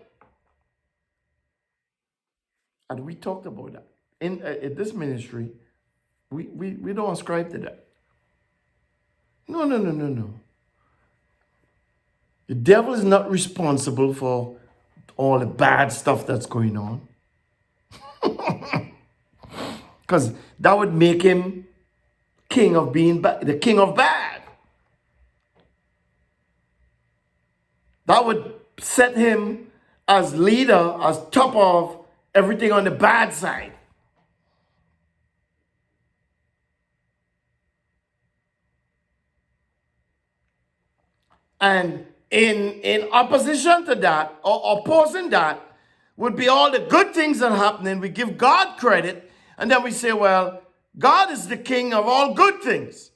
And we talked about that. In this ministry, we don't ascribe to that. No. The devil is not responsible for all the bad stuff that's going on. Because that would make him king of being bad, the king of bad. That would set him as leader, as top of everything on the bad side. And in opposition to that, or opposing that, would be all the good things that are happening. We give God credit, and then we say, well, God is the king of all good things.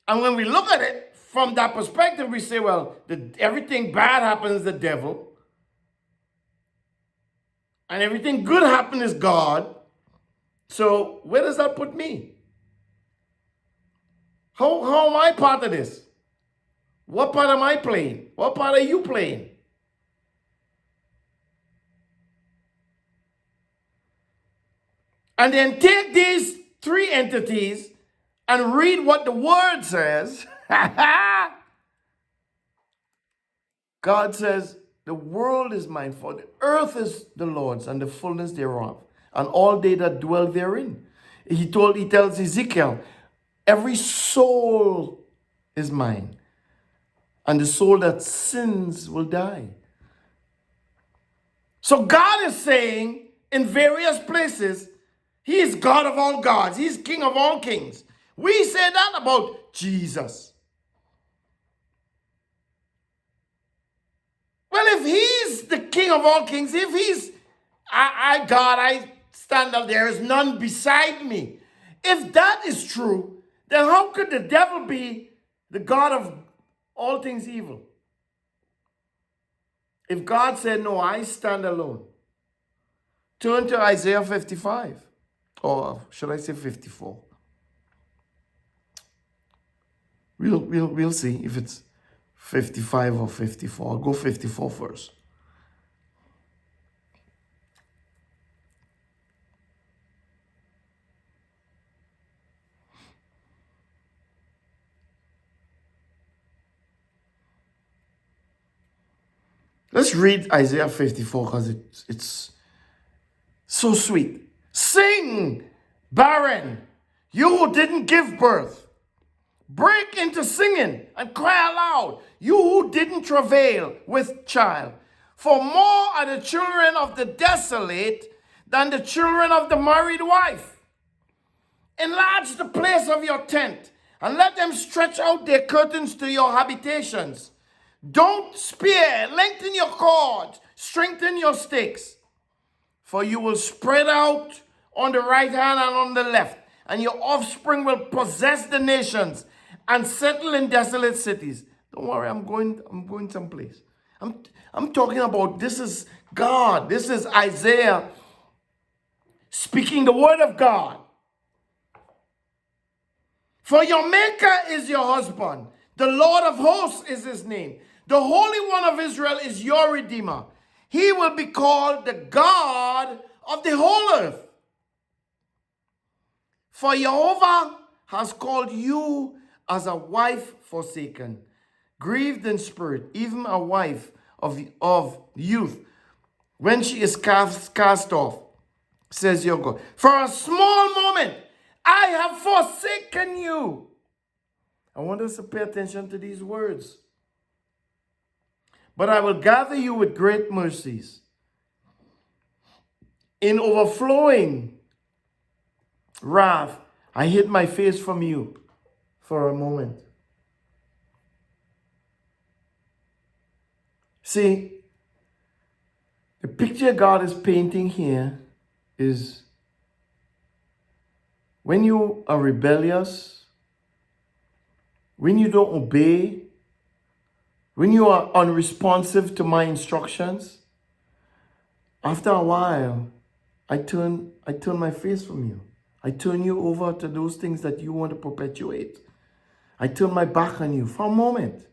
And when we look at it from that perspective, we say, well, everything bad happens is the devil, and everything good happens is God. So where does that put me? How am I part of this? What part am I playing? What part are you playing? And then take these three entities and read what the word says. God says, the world is mine, for the earth is the Lord's and the fullness thereof, and all they that dwell therein. He tells Ezekiel, every soul is mine, and the soul that sins will die. So God is saying in various places, he is God of all gods. He's King of all kings. We say that about Jesus. Well, if he's the King of all kings, if he's, God, I stand up. There is none beside me. If that is true, then how could the devil be the God of all things evil? If God said, no, I stand alone. Turn to Isaiah 55. Or should I say 54? We'll see if it's 55 or 54. I'll go 54 first. Let's read Isaiah 54 because it's so sweet. Sing, barren, you who didn't give birth. Break into singing and cry aloud, you who didn't travail with child. For more are the children of the desolate than the children of the married wife. Enlarge the place of your tent, and let them stretch out their curtains to your habitations. Don't spare, lengthen your cords, strengthen your stakes. For you will spread out on the right hand and on the left, and your offspring will possess the nations and settle in desolate cities. Don't worry, I'm going someplace. I'm talking about, this is God. This is Isaiah speaking the word of God. For your maker is your husband. The Lord of hosts is his name. The Holy One of Israel is your Redeemer. He will be called the God of the whole earth. For Jehovah has called you as a wife forsaken, grieved in spirit, even a wife of youth, when she is cast off, says your God. For a small moment, I have forsaken you. I want us to pay attention to these words. But I will gather you with great mercies. In overflowing wrath, I hid my face from you for a moment. See, the picture God is painting here is when you are rebellious, when you don't obey, when you are unresponsive to my instructions, after a while, I turn my face from you. I turn you over to those things that you want to perpetuate. I turn my back on you for a moment,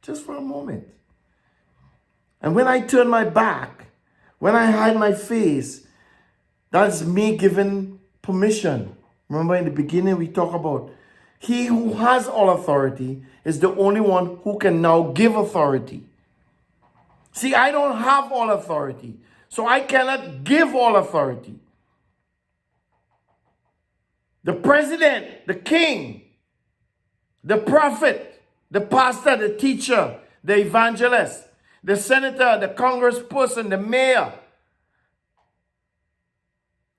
just for a moment. And when I turn my back, when I hide my face, that's me giving permission. Remember in the beginning we talk about he who has all authority is the only one who can now give authority. See, I don't have all authority, so I cannot give all authority. The president, the king, the prophet, the pastor, the teacher, the evangelist, the senator, the congressperson, the mayor,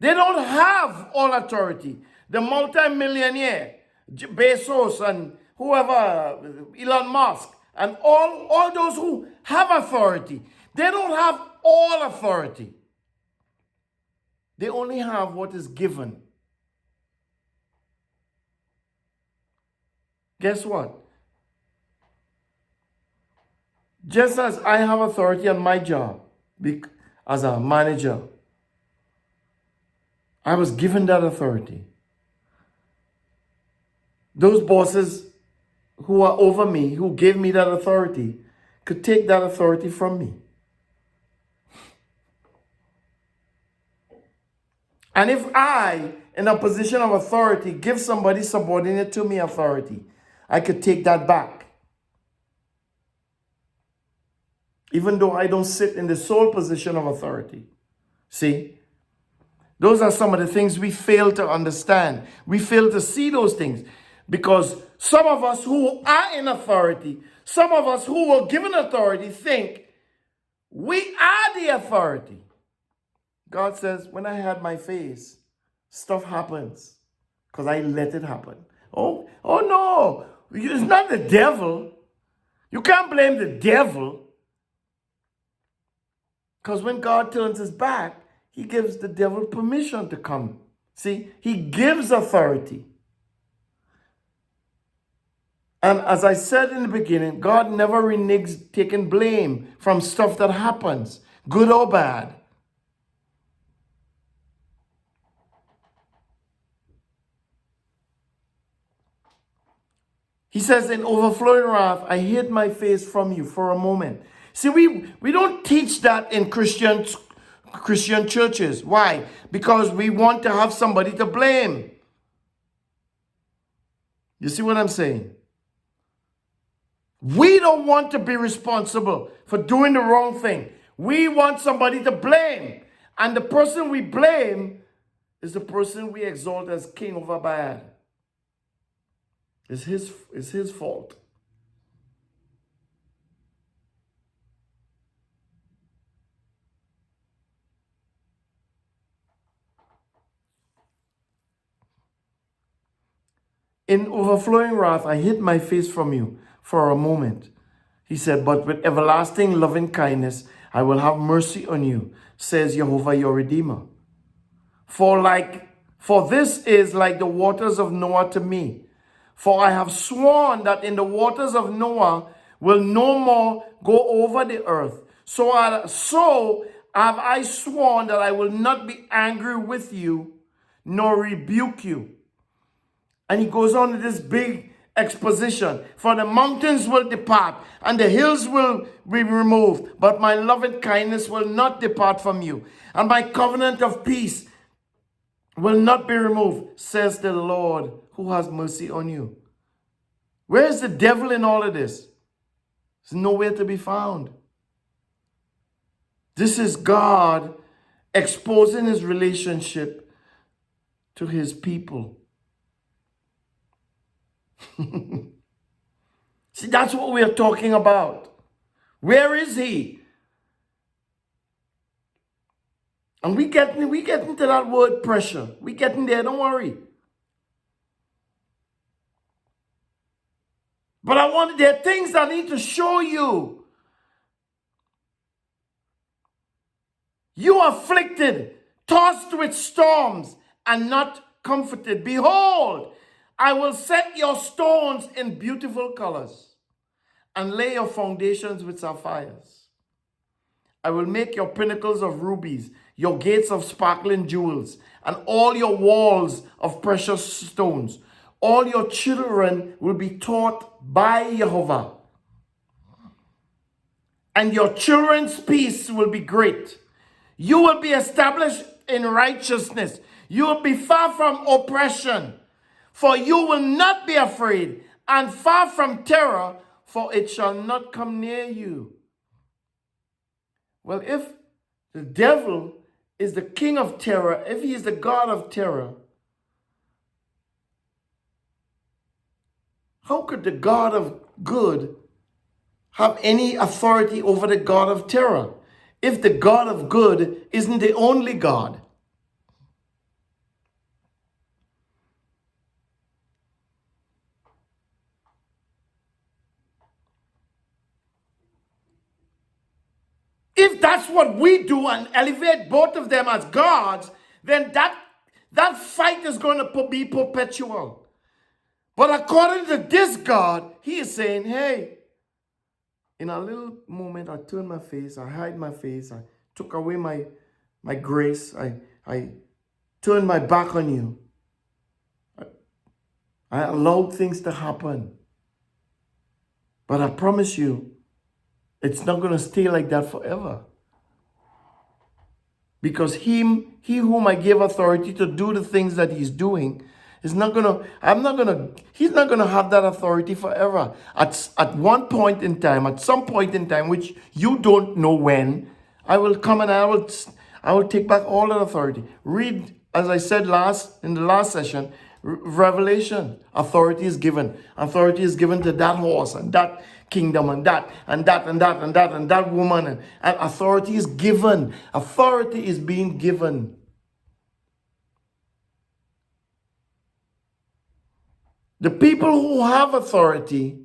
they don't have all authority. The multimillionaire, Bezos and whoever, Elon Musk, and all those who have authority, they don't have all authority. They only have what is given. Guess what? Just as I have authority on my job as a manager, I was given that authority. Those bosses who are over me, who gave me that authority, could take that authority from me. And if I, in a position of authority, give somebody subordinate to me authority, I could take that back. Even though I don't sit in the sole position of authority. See? Those are some of the things we fail to understand. We fail to see those things. Because some of us who are in authority, some of us who were given authority think we are the authority. God says, when I had my face, stuff happens because I let it happen. Oh no, it's not the devil. You can't blame the devil. Because when God turns his back, he gives the devil permission to come. See, he gives authority. And as I said in the beginning, God never reneges taking blame from stuff that happens, good or bad. He says, in overflowing wrath, I hid my face from you for a moment. See, we don't teach that in Christian churches. Why? Because we want to have somebody to blame. You see what I'm saying? We don't want to be responsible for doing the wrong thing. We want somebody to blame. And the person we blame is the person we exalt as king over bad. It's his fault. In overflowing wrath, I hid my face from you for a moment. He said, but with everlasting loving kindness, I will have mercy on you, says Jehovah your Redeemer. For this is like the waters of Noah to me. For I have sworn that in the waters of Noah will no more go over the earth. So have I sworn that I will not be angry with you, nor rebuke you. And he goes on with this big exposition. For the mountains will depart, and the hills will be removed, but my loving kindness will not depart from you, and my covenant of peace will not be removed, says the Lord, who has mercy on you. Where is the devil in all of this? It's nowhere to be found. This is God exposing his relationship to his people. See, that's what we are talking about. Where is he? And we get into that word pressure. We getting there, don't worry. But there are things I need to show you. You are afflicted, tossed with storms, and not comforted. Behold, I will set your stones in beautiful colors and lay your foundations with sapphires. I will make your pinnacles of rubies, your gates of sparkling jewels, and all your walls of precious stones. All your children will be taught by Jehovah, and your children's peace will be great. You will be established in righteousness. You will be far from oppression, for you will not be afraid, and far from terror, for it shall not come near you. Well, if the devil is the king of terror, if he is the god of terror, how could the God of good have any authority over the God of terror if the God of good isn't the only God? If that's what we do and elevate both of them as gods, then that fight is going to be perpetual. But according to this God, he is saying, hey, in a little moment, I turned my face, I hide my face, I took away my grace, I turned my back on you. I allowed things to happen. But I promise you, it's not going to stay like that forever. Because he whom I gave authority to do the things that he's doing, he's not going to have that authority forever. At one point in time, at some point in time, which you don't know when, I will come and I will take back all that authority. Read, as I said in the last session, Revelation. Authority is given. Authority is given to that horse and that kingdom and that woman. And authority is given. Authority is being given. The people who have authority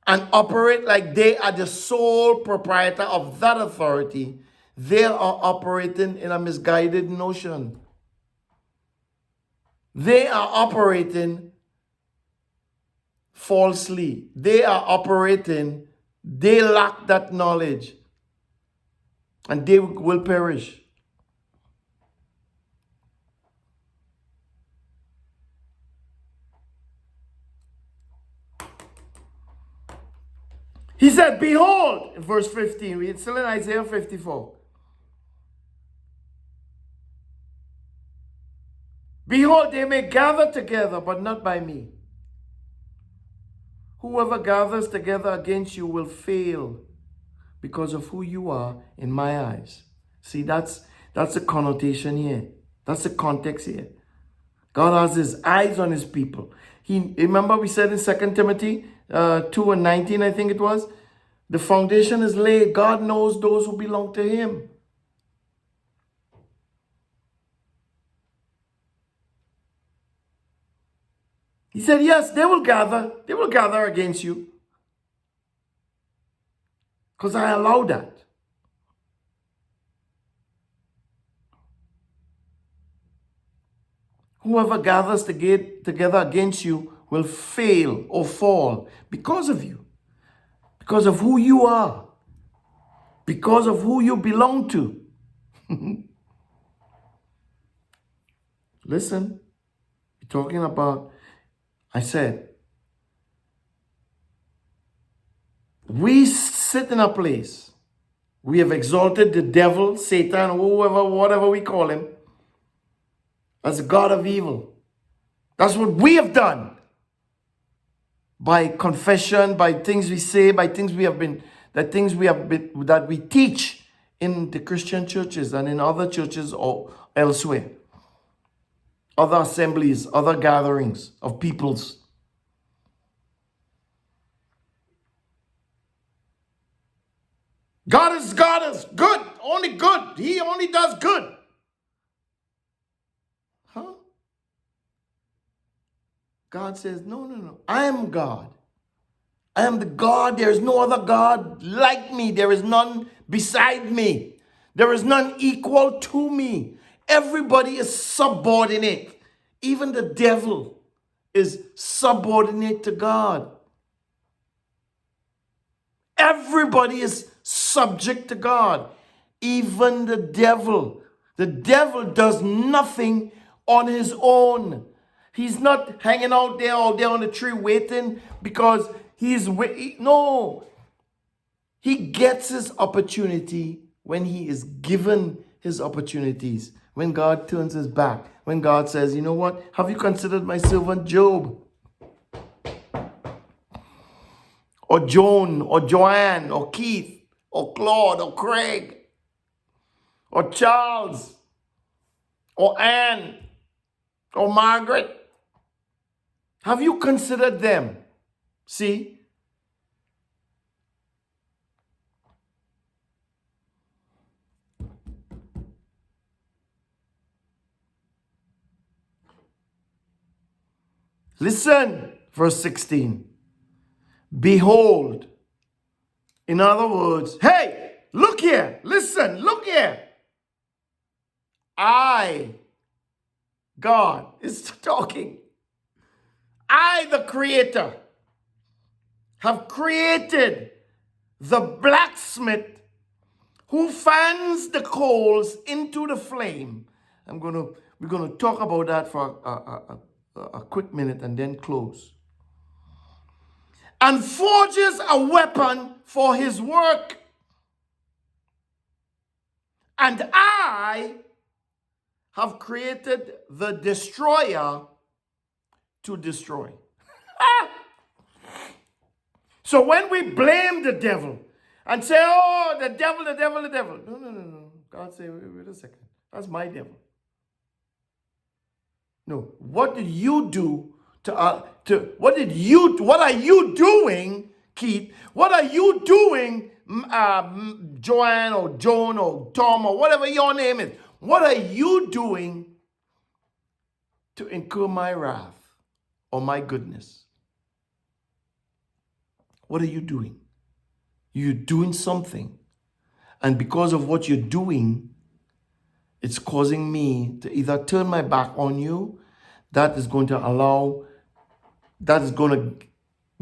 and operate like they are the sole proprietor of that authority, they are operating in a misguided notion. They are operating falsely. They lack that knowledge, and they will perish. He said, behold, in verse 15, we're still in Isaiah 54. Behold, they may gather together, but not by me. Whoever gathers together against you will fail because of who you are in my eyes. See, that's the connotation here. That's the context here. God has his eyes on his people. Remember we said in 2 Timothy 2:19, I think it was, the foundation is laid. God knows those who belong to him. He said, yes, they will gather. They will gather against you. Because I allow that. Whoever gathers together against you will fail or fall because of you. Because of who you are. Because of who you belong to. Listen, we're talking about, I said, we sit in a place. We have exalted the devil, Satan, whoever, whatever we call him, as a god of evil. That's what we have done. By confession, by things we say, by things that we teach in the Christian churches and in other churches or elsewhere. Other assemblies, other gatherings of peoples. God is good, only good. He only does good. Huh? God says, no. I am God. I am the God. There is no other God like me. There is none beside me. There is none equal to me. Everybody is subordinate. Even the devil is subordinate to God. Everybody is subject to God. Even the devil. The devil does nothing on his own. He's not hanging out there all day on the tree waiting because no. He gets his opportunity when he is given his opportunities. When God turns his back. When God says, you know what? Have you considered my servant Job? Or Joan, or Joanne, or Keith, or Claude, or Craig, or Charles, or Anne, or Margaret. Have you considered them? See? Listen, verse 16. Behold. In other words, hey, look here. Listen, look here. I, God, is talking. I, the Creator, have created the blacksmith who fans the coals into the flame. We're gonna talk about that for a quick minute and then close. And forges a weapon for his work. And I have created the destroyer to destroy. So when we blame the devil and say, oh, the devil. No. God say, wait a second. That's my devil. No. What did you do what are you doing, Keith? What are you doing, Joanne or Joan or Tom or whatever your name is? What are you doing to incur my wrath or my goodness? What are you doing? You're doing something. And because of what you're doing, it's causing me to either turn my back on you. That is going to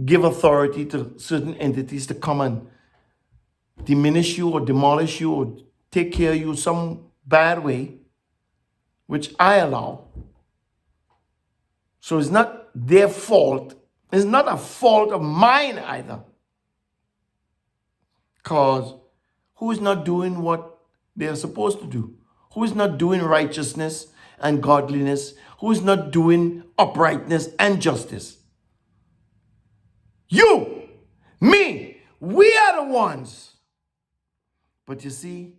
give authority to certain entities to come and diminish you or demolish you or take care of you some bad way, which I allow. So it's not their fault. It's not a fault of mine either. Because who is not doing what they are supposed to do? Who is not doing righteousness and godliness? Who is not doing uprightness and justice? You, me, we are the ones. But you see,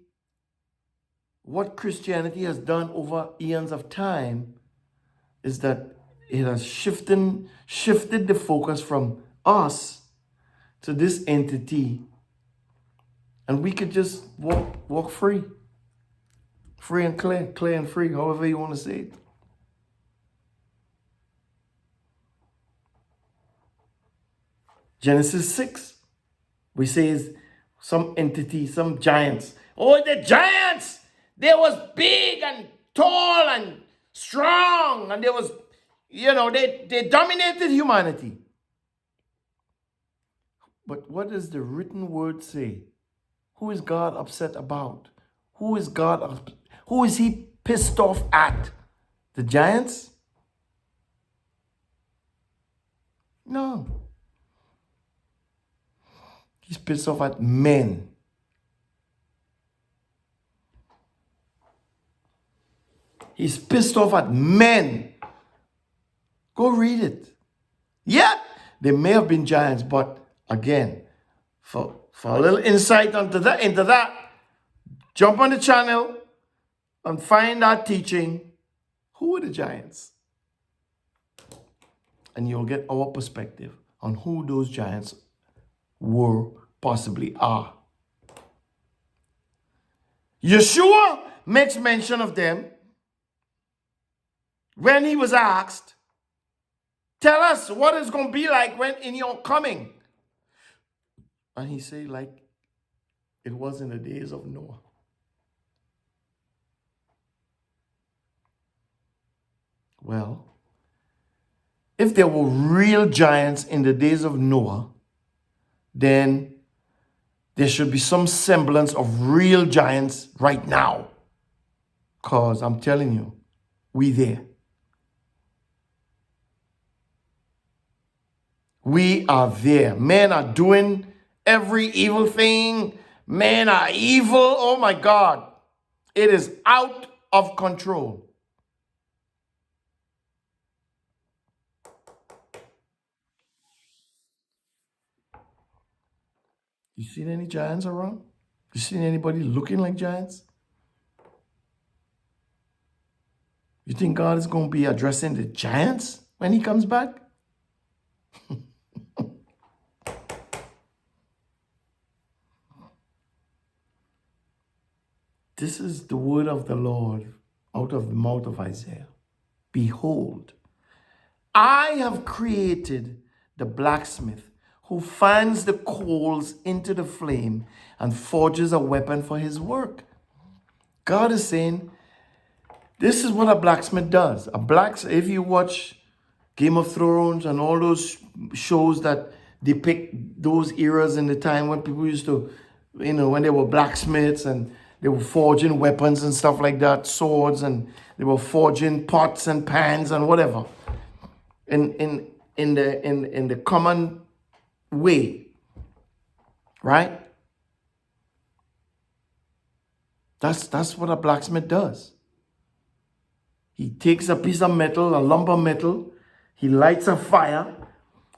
what Christianity has done over eons of time is that it has shifted the focus from us to this entity, and we could just walk free and clear and free, however you want to say it. Genesis 6, we say some entity, some giants. Oh, the giants! They was big and tall and strong, and they was, they dominated humanity. But what does the written word say? Who is God upset about? Who is he pissed off at? The giants? No. He's pissed off at men. He's pissed off at men. Go read it. Yeah, they may have been giants, but again, for a little insight into that, jump on the channel and find that teaching. Who are the giants? And you'll get our perspective on who those giants were, possibly are. Yeshua makes mention of them when he was asked, tell us what it's going to be like when in your coming. And he said, like it was in the days of Noah. Well, if there were real giants in the days of Noah, then there should be some semblance of real giants right now. Because I'm telling you, we there. We are there. Men are doing every evil thing. Men are evil. Oh my God. It is out of control. You seen any giants around? You seen anybody looking like giants? You think God is going to be addressing the giants when he comes back? This is the word of the Lord out of the mouth of Isaiah. Behold, I have created the blacksmith who fans the coals into the flame and forges a weapon for his work. God is saying, this is what a blacksmith does. If you watch Game of Thrones and all those shows that depict those eras in the time when people used to, when they were blacksmiths and they were forging weapons and stuff like that, swords, and they were forging pots and pans and whatever. In the common way, right? That's what a blacksmith does. He takes a piece of metal, a lump of metal, he lights a fire,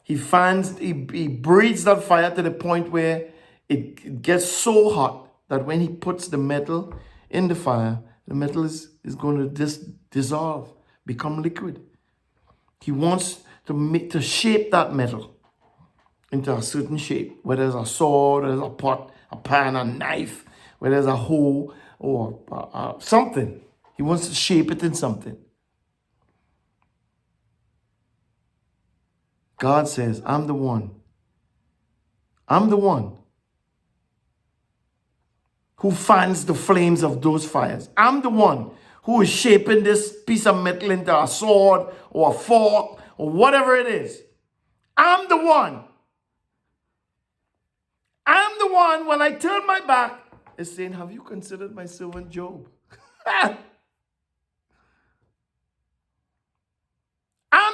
he breathes that fire to the point where it gets so hot that when he puts the metal in the fire, the metal is going to dissolve, become liquid. He wants to shape that metal into a certain shape, whether it's a sword, whether it's a pot, a pan, a knife, whether it's a hoe or something. He wants to shape it in something. God says, I'm the one who fans the flames of those fires. I'm the one who is shaping this piece of metal into a sword or a fork or whatever it is. I'm the one. I'm the one, when I turn my back, is saying, have you considered my servant Job? I'm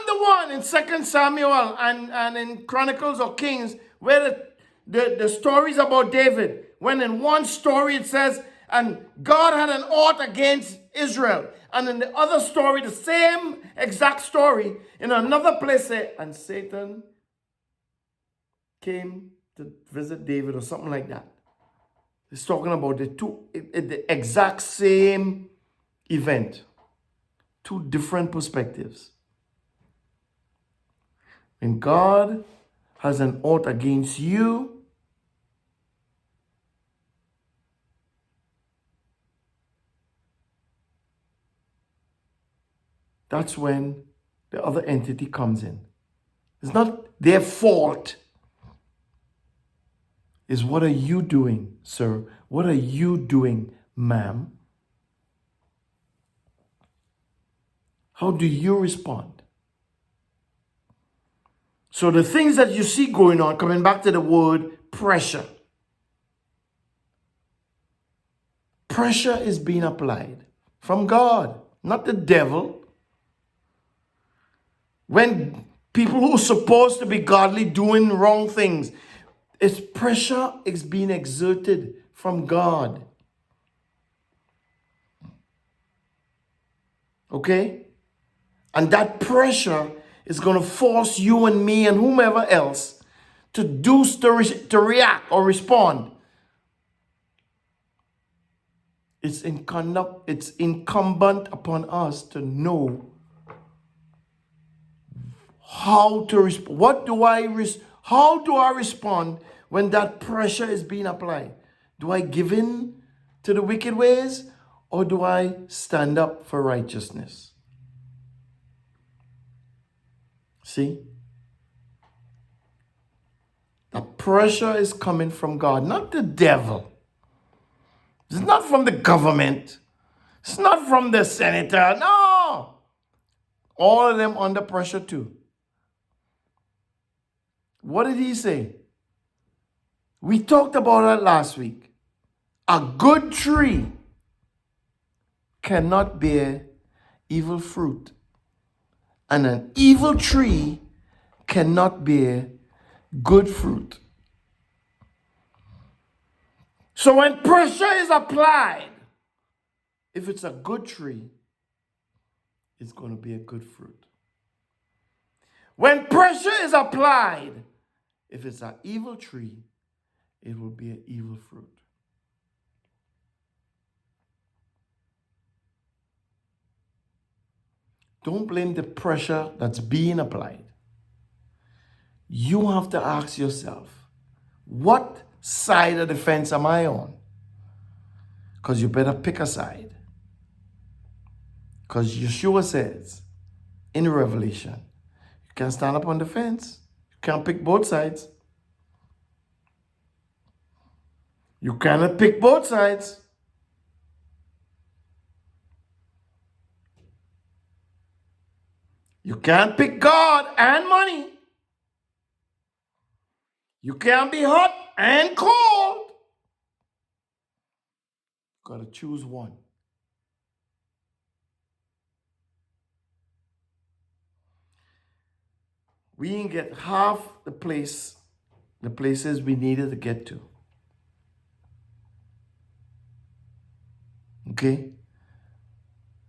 the one in 2 Samuel and in Chronicles of Kings where the stories about David, when in one story it says, and God had an ought against Israel. And in the other story, the same exact story, in another place, and Satan came to visit David or something like that. It's talking about the exact same event. Two different perspectives. When God has an ought against you, that's when the other entity comes in. It's not their fault. It's what are you doing, sir? What are you doing, ma'am? How do you respond? So the things that you see going on, coming back to the word pressure. Pressure is being applied from God, not the devil. When people who are supposed to be godly doing wrong things, it's pressure is being exerted from God. Okay? And that pressure is going to force you and me and whomever else to react or respond. It's incumbent upon us to know how to respond. How do I respond when that pressure is being applied? Do I give in to the wicked ways, or do I stand up for righteousness? See? The pressure is coming from God, not the devil. It's not from the government. It's not from the senator. No. All of them under pressure too. What did he say? We talked about that last week. A good tree cannot bear evil fruit, and an evil tree cannot bear good fruit. So when pressure is applied, if it's a good tree, it's going to bear good fruit. When pressure is applied, if it's an evil tree, it will bear evil fruit. Don't blame the pressure that's being applied. You have to ask yourself, what side of the fence am I on? Because you better pick a side. Because Yeshua says in Revelation, you can't stand up on the fence. You can't pick both sides. You cannot pick both sides. You can't pick God and money. You can't be hot and cold. You got to choose one. We didn't get half the places we needed to get to. Okay?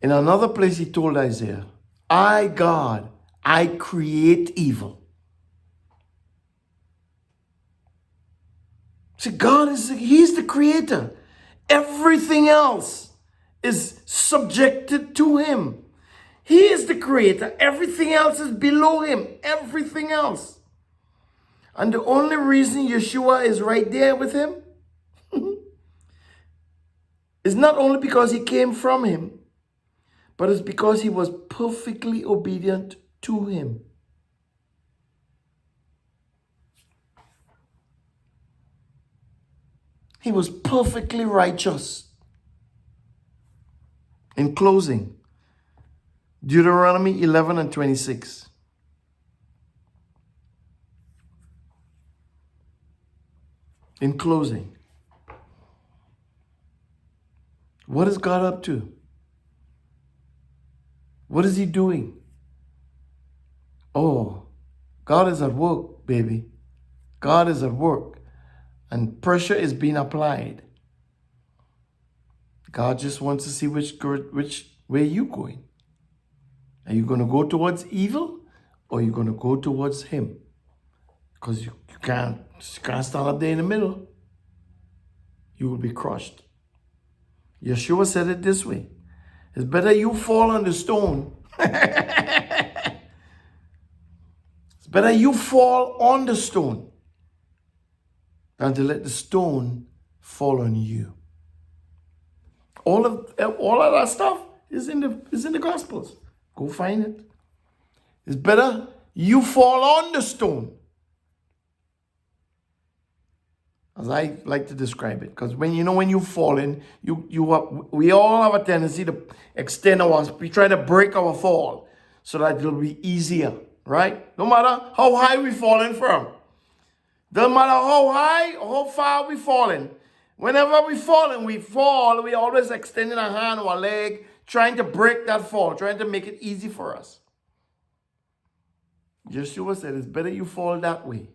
In another place, he told Isaiah, I, God, I create evil. See, he's the creator. Everything else is subjected to him. He is the creator. Everything else is below him. Everything else. And the only reason Yeshua is right there with him is not only because he came from him, but it's because he was perfectly obedient to him. He was perfectly righteous. In closing, Deuteronomy 11 and 26. In closing, what is God up to? What is he doing? Oh, God is at work, baby. God is at work. And pressure is being applied. God just wants to see which way you're going. Are you going to go towards evil or are you going to go towards him? Because you can't stand up there in the middle. You will be crushed. Yeshua said it this way. It's better you fall on the stone. It's better you fall on the stone than to let the stone fall on you. All of that stuff is in the Gospels. Go find it. It's better you fall on the stone, as I like to describe it. Because when you're falling, we all have a tendency to extend we try to break our fall so that it'll be easier, right? No matter how high we're falling from. Doesn't matter how high or how far we're falling. Whenever we're falling, we always extending a hand or a leg, trying to break that fall, trying to make it easy for us. Yeshua said, it's better you fall that way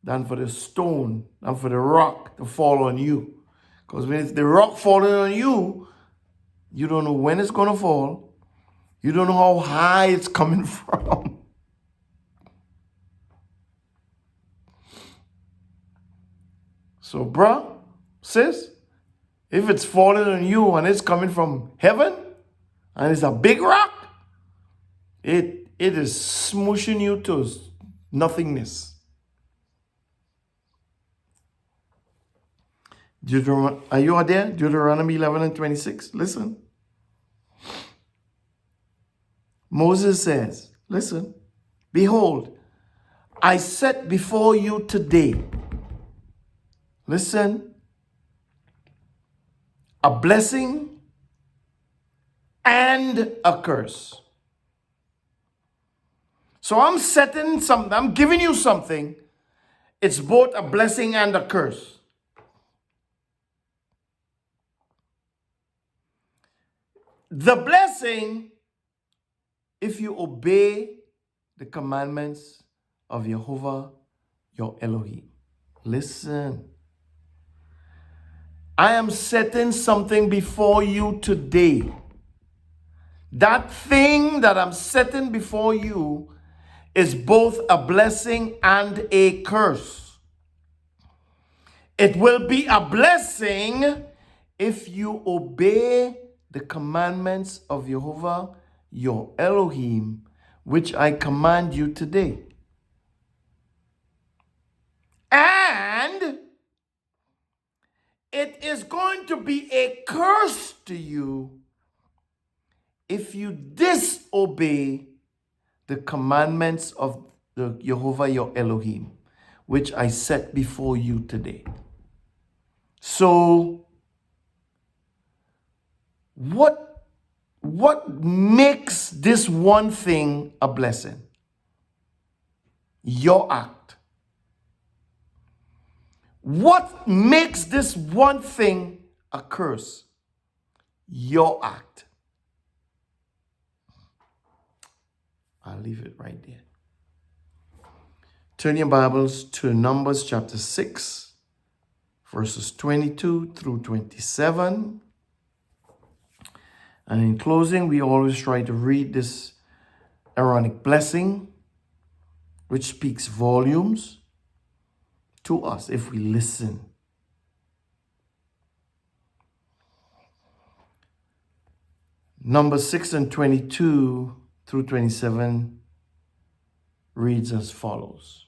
than for the stone, than for the rock to fall on you. Because when it's the rock falling on you, you don't know when it's going to fall. You don't know how high it's coming from. So, bruh, sis, if it's falling on you and it's coming from heaven and it's a big rock, it is smooshing you to nothingness. Are you out there? Deuteronomy 11 and 26. Listen. Moses says, listen, behold, I set before you today, listen, a blessing and a curse. So I'm giving you something. It's both a blessing and a curse. The blessing, if you obey the commandments of Jehovah, your Elohim. Listen. I am setting something before you today. That thing that I'm setting before you is both a blessing and a curse. It will be a blessing if you obey the commandments of Jehovah, your Elohim, which I command you today. And it is going to be a curse to you if you disobey the commandments of the Jehovah, your Elohim, which I set before you today. So, what makes this one thing a blessing? Your act. What makes this one thing a curse? Your act. I'll leave it right there. Turn your Bibles to Numbers chapter 6, verses 22 through 27. And in closing, we always try to read this Aaronic blessing, which speaks volumes to us if we listen. Numbers 6 and 22 through 27 reads as follows.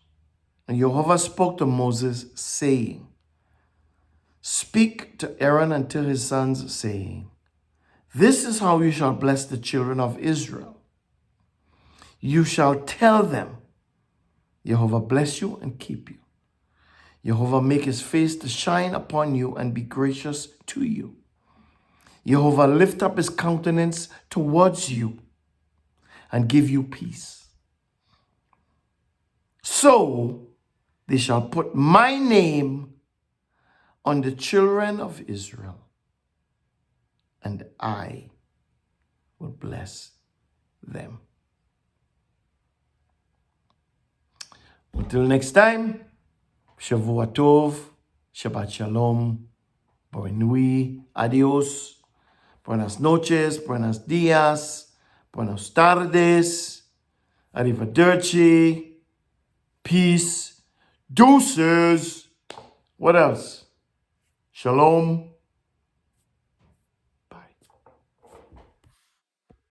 And Jehovah spoke to Moses, saying, Speak to Aaron and to his sons, saying, This is how you shall bless the children of Israel. You shall tell them, Jehovah bless you and keep you. Jehovah make his face to shine upon you and be gracious to you. Jehovah lift up his countenance towards you and give you peace. So they shall put my name on the children of Israel, and I will bless them. Until next time, Shavua Tov, Shabbat Shalom, Bonne nuit, adios, buenas noches, buenos días, buenos tardes, arrivederci, peace, deuces, what else? Shalom.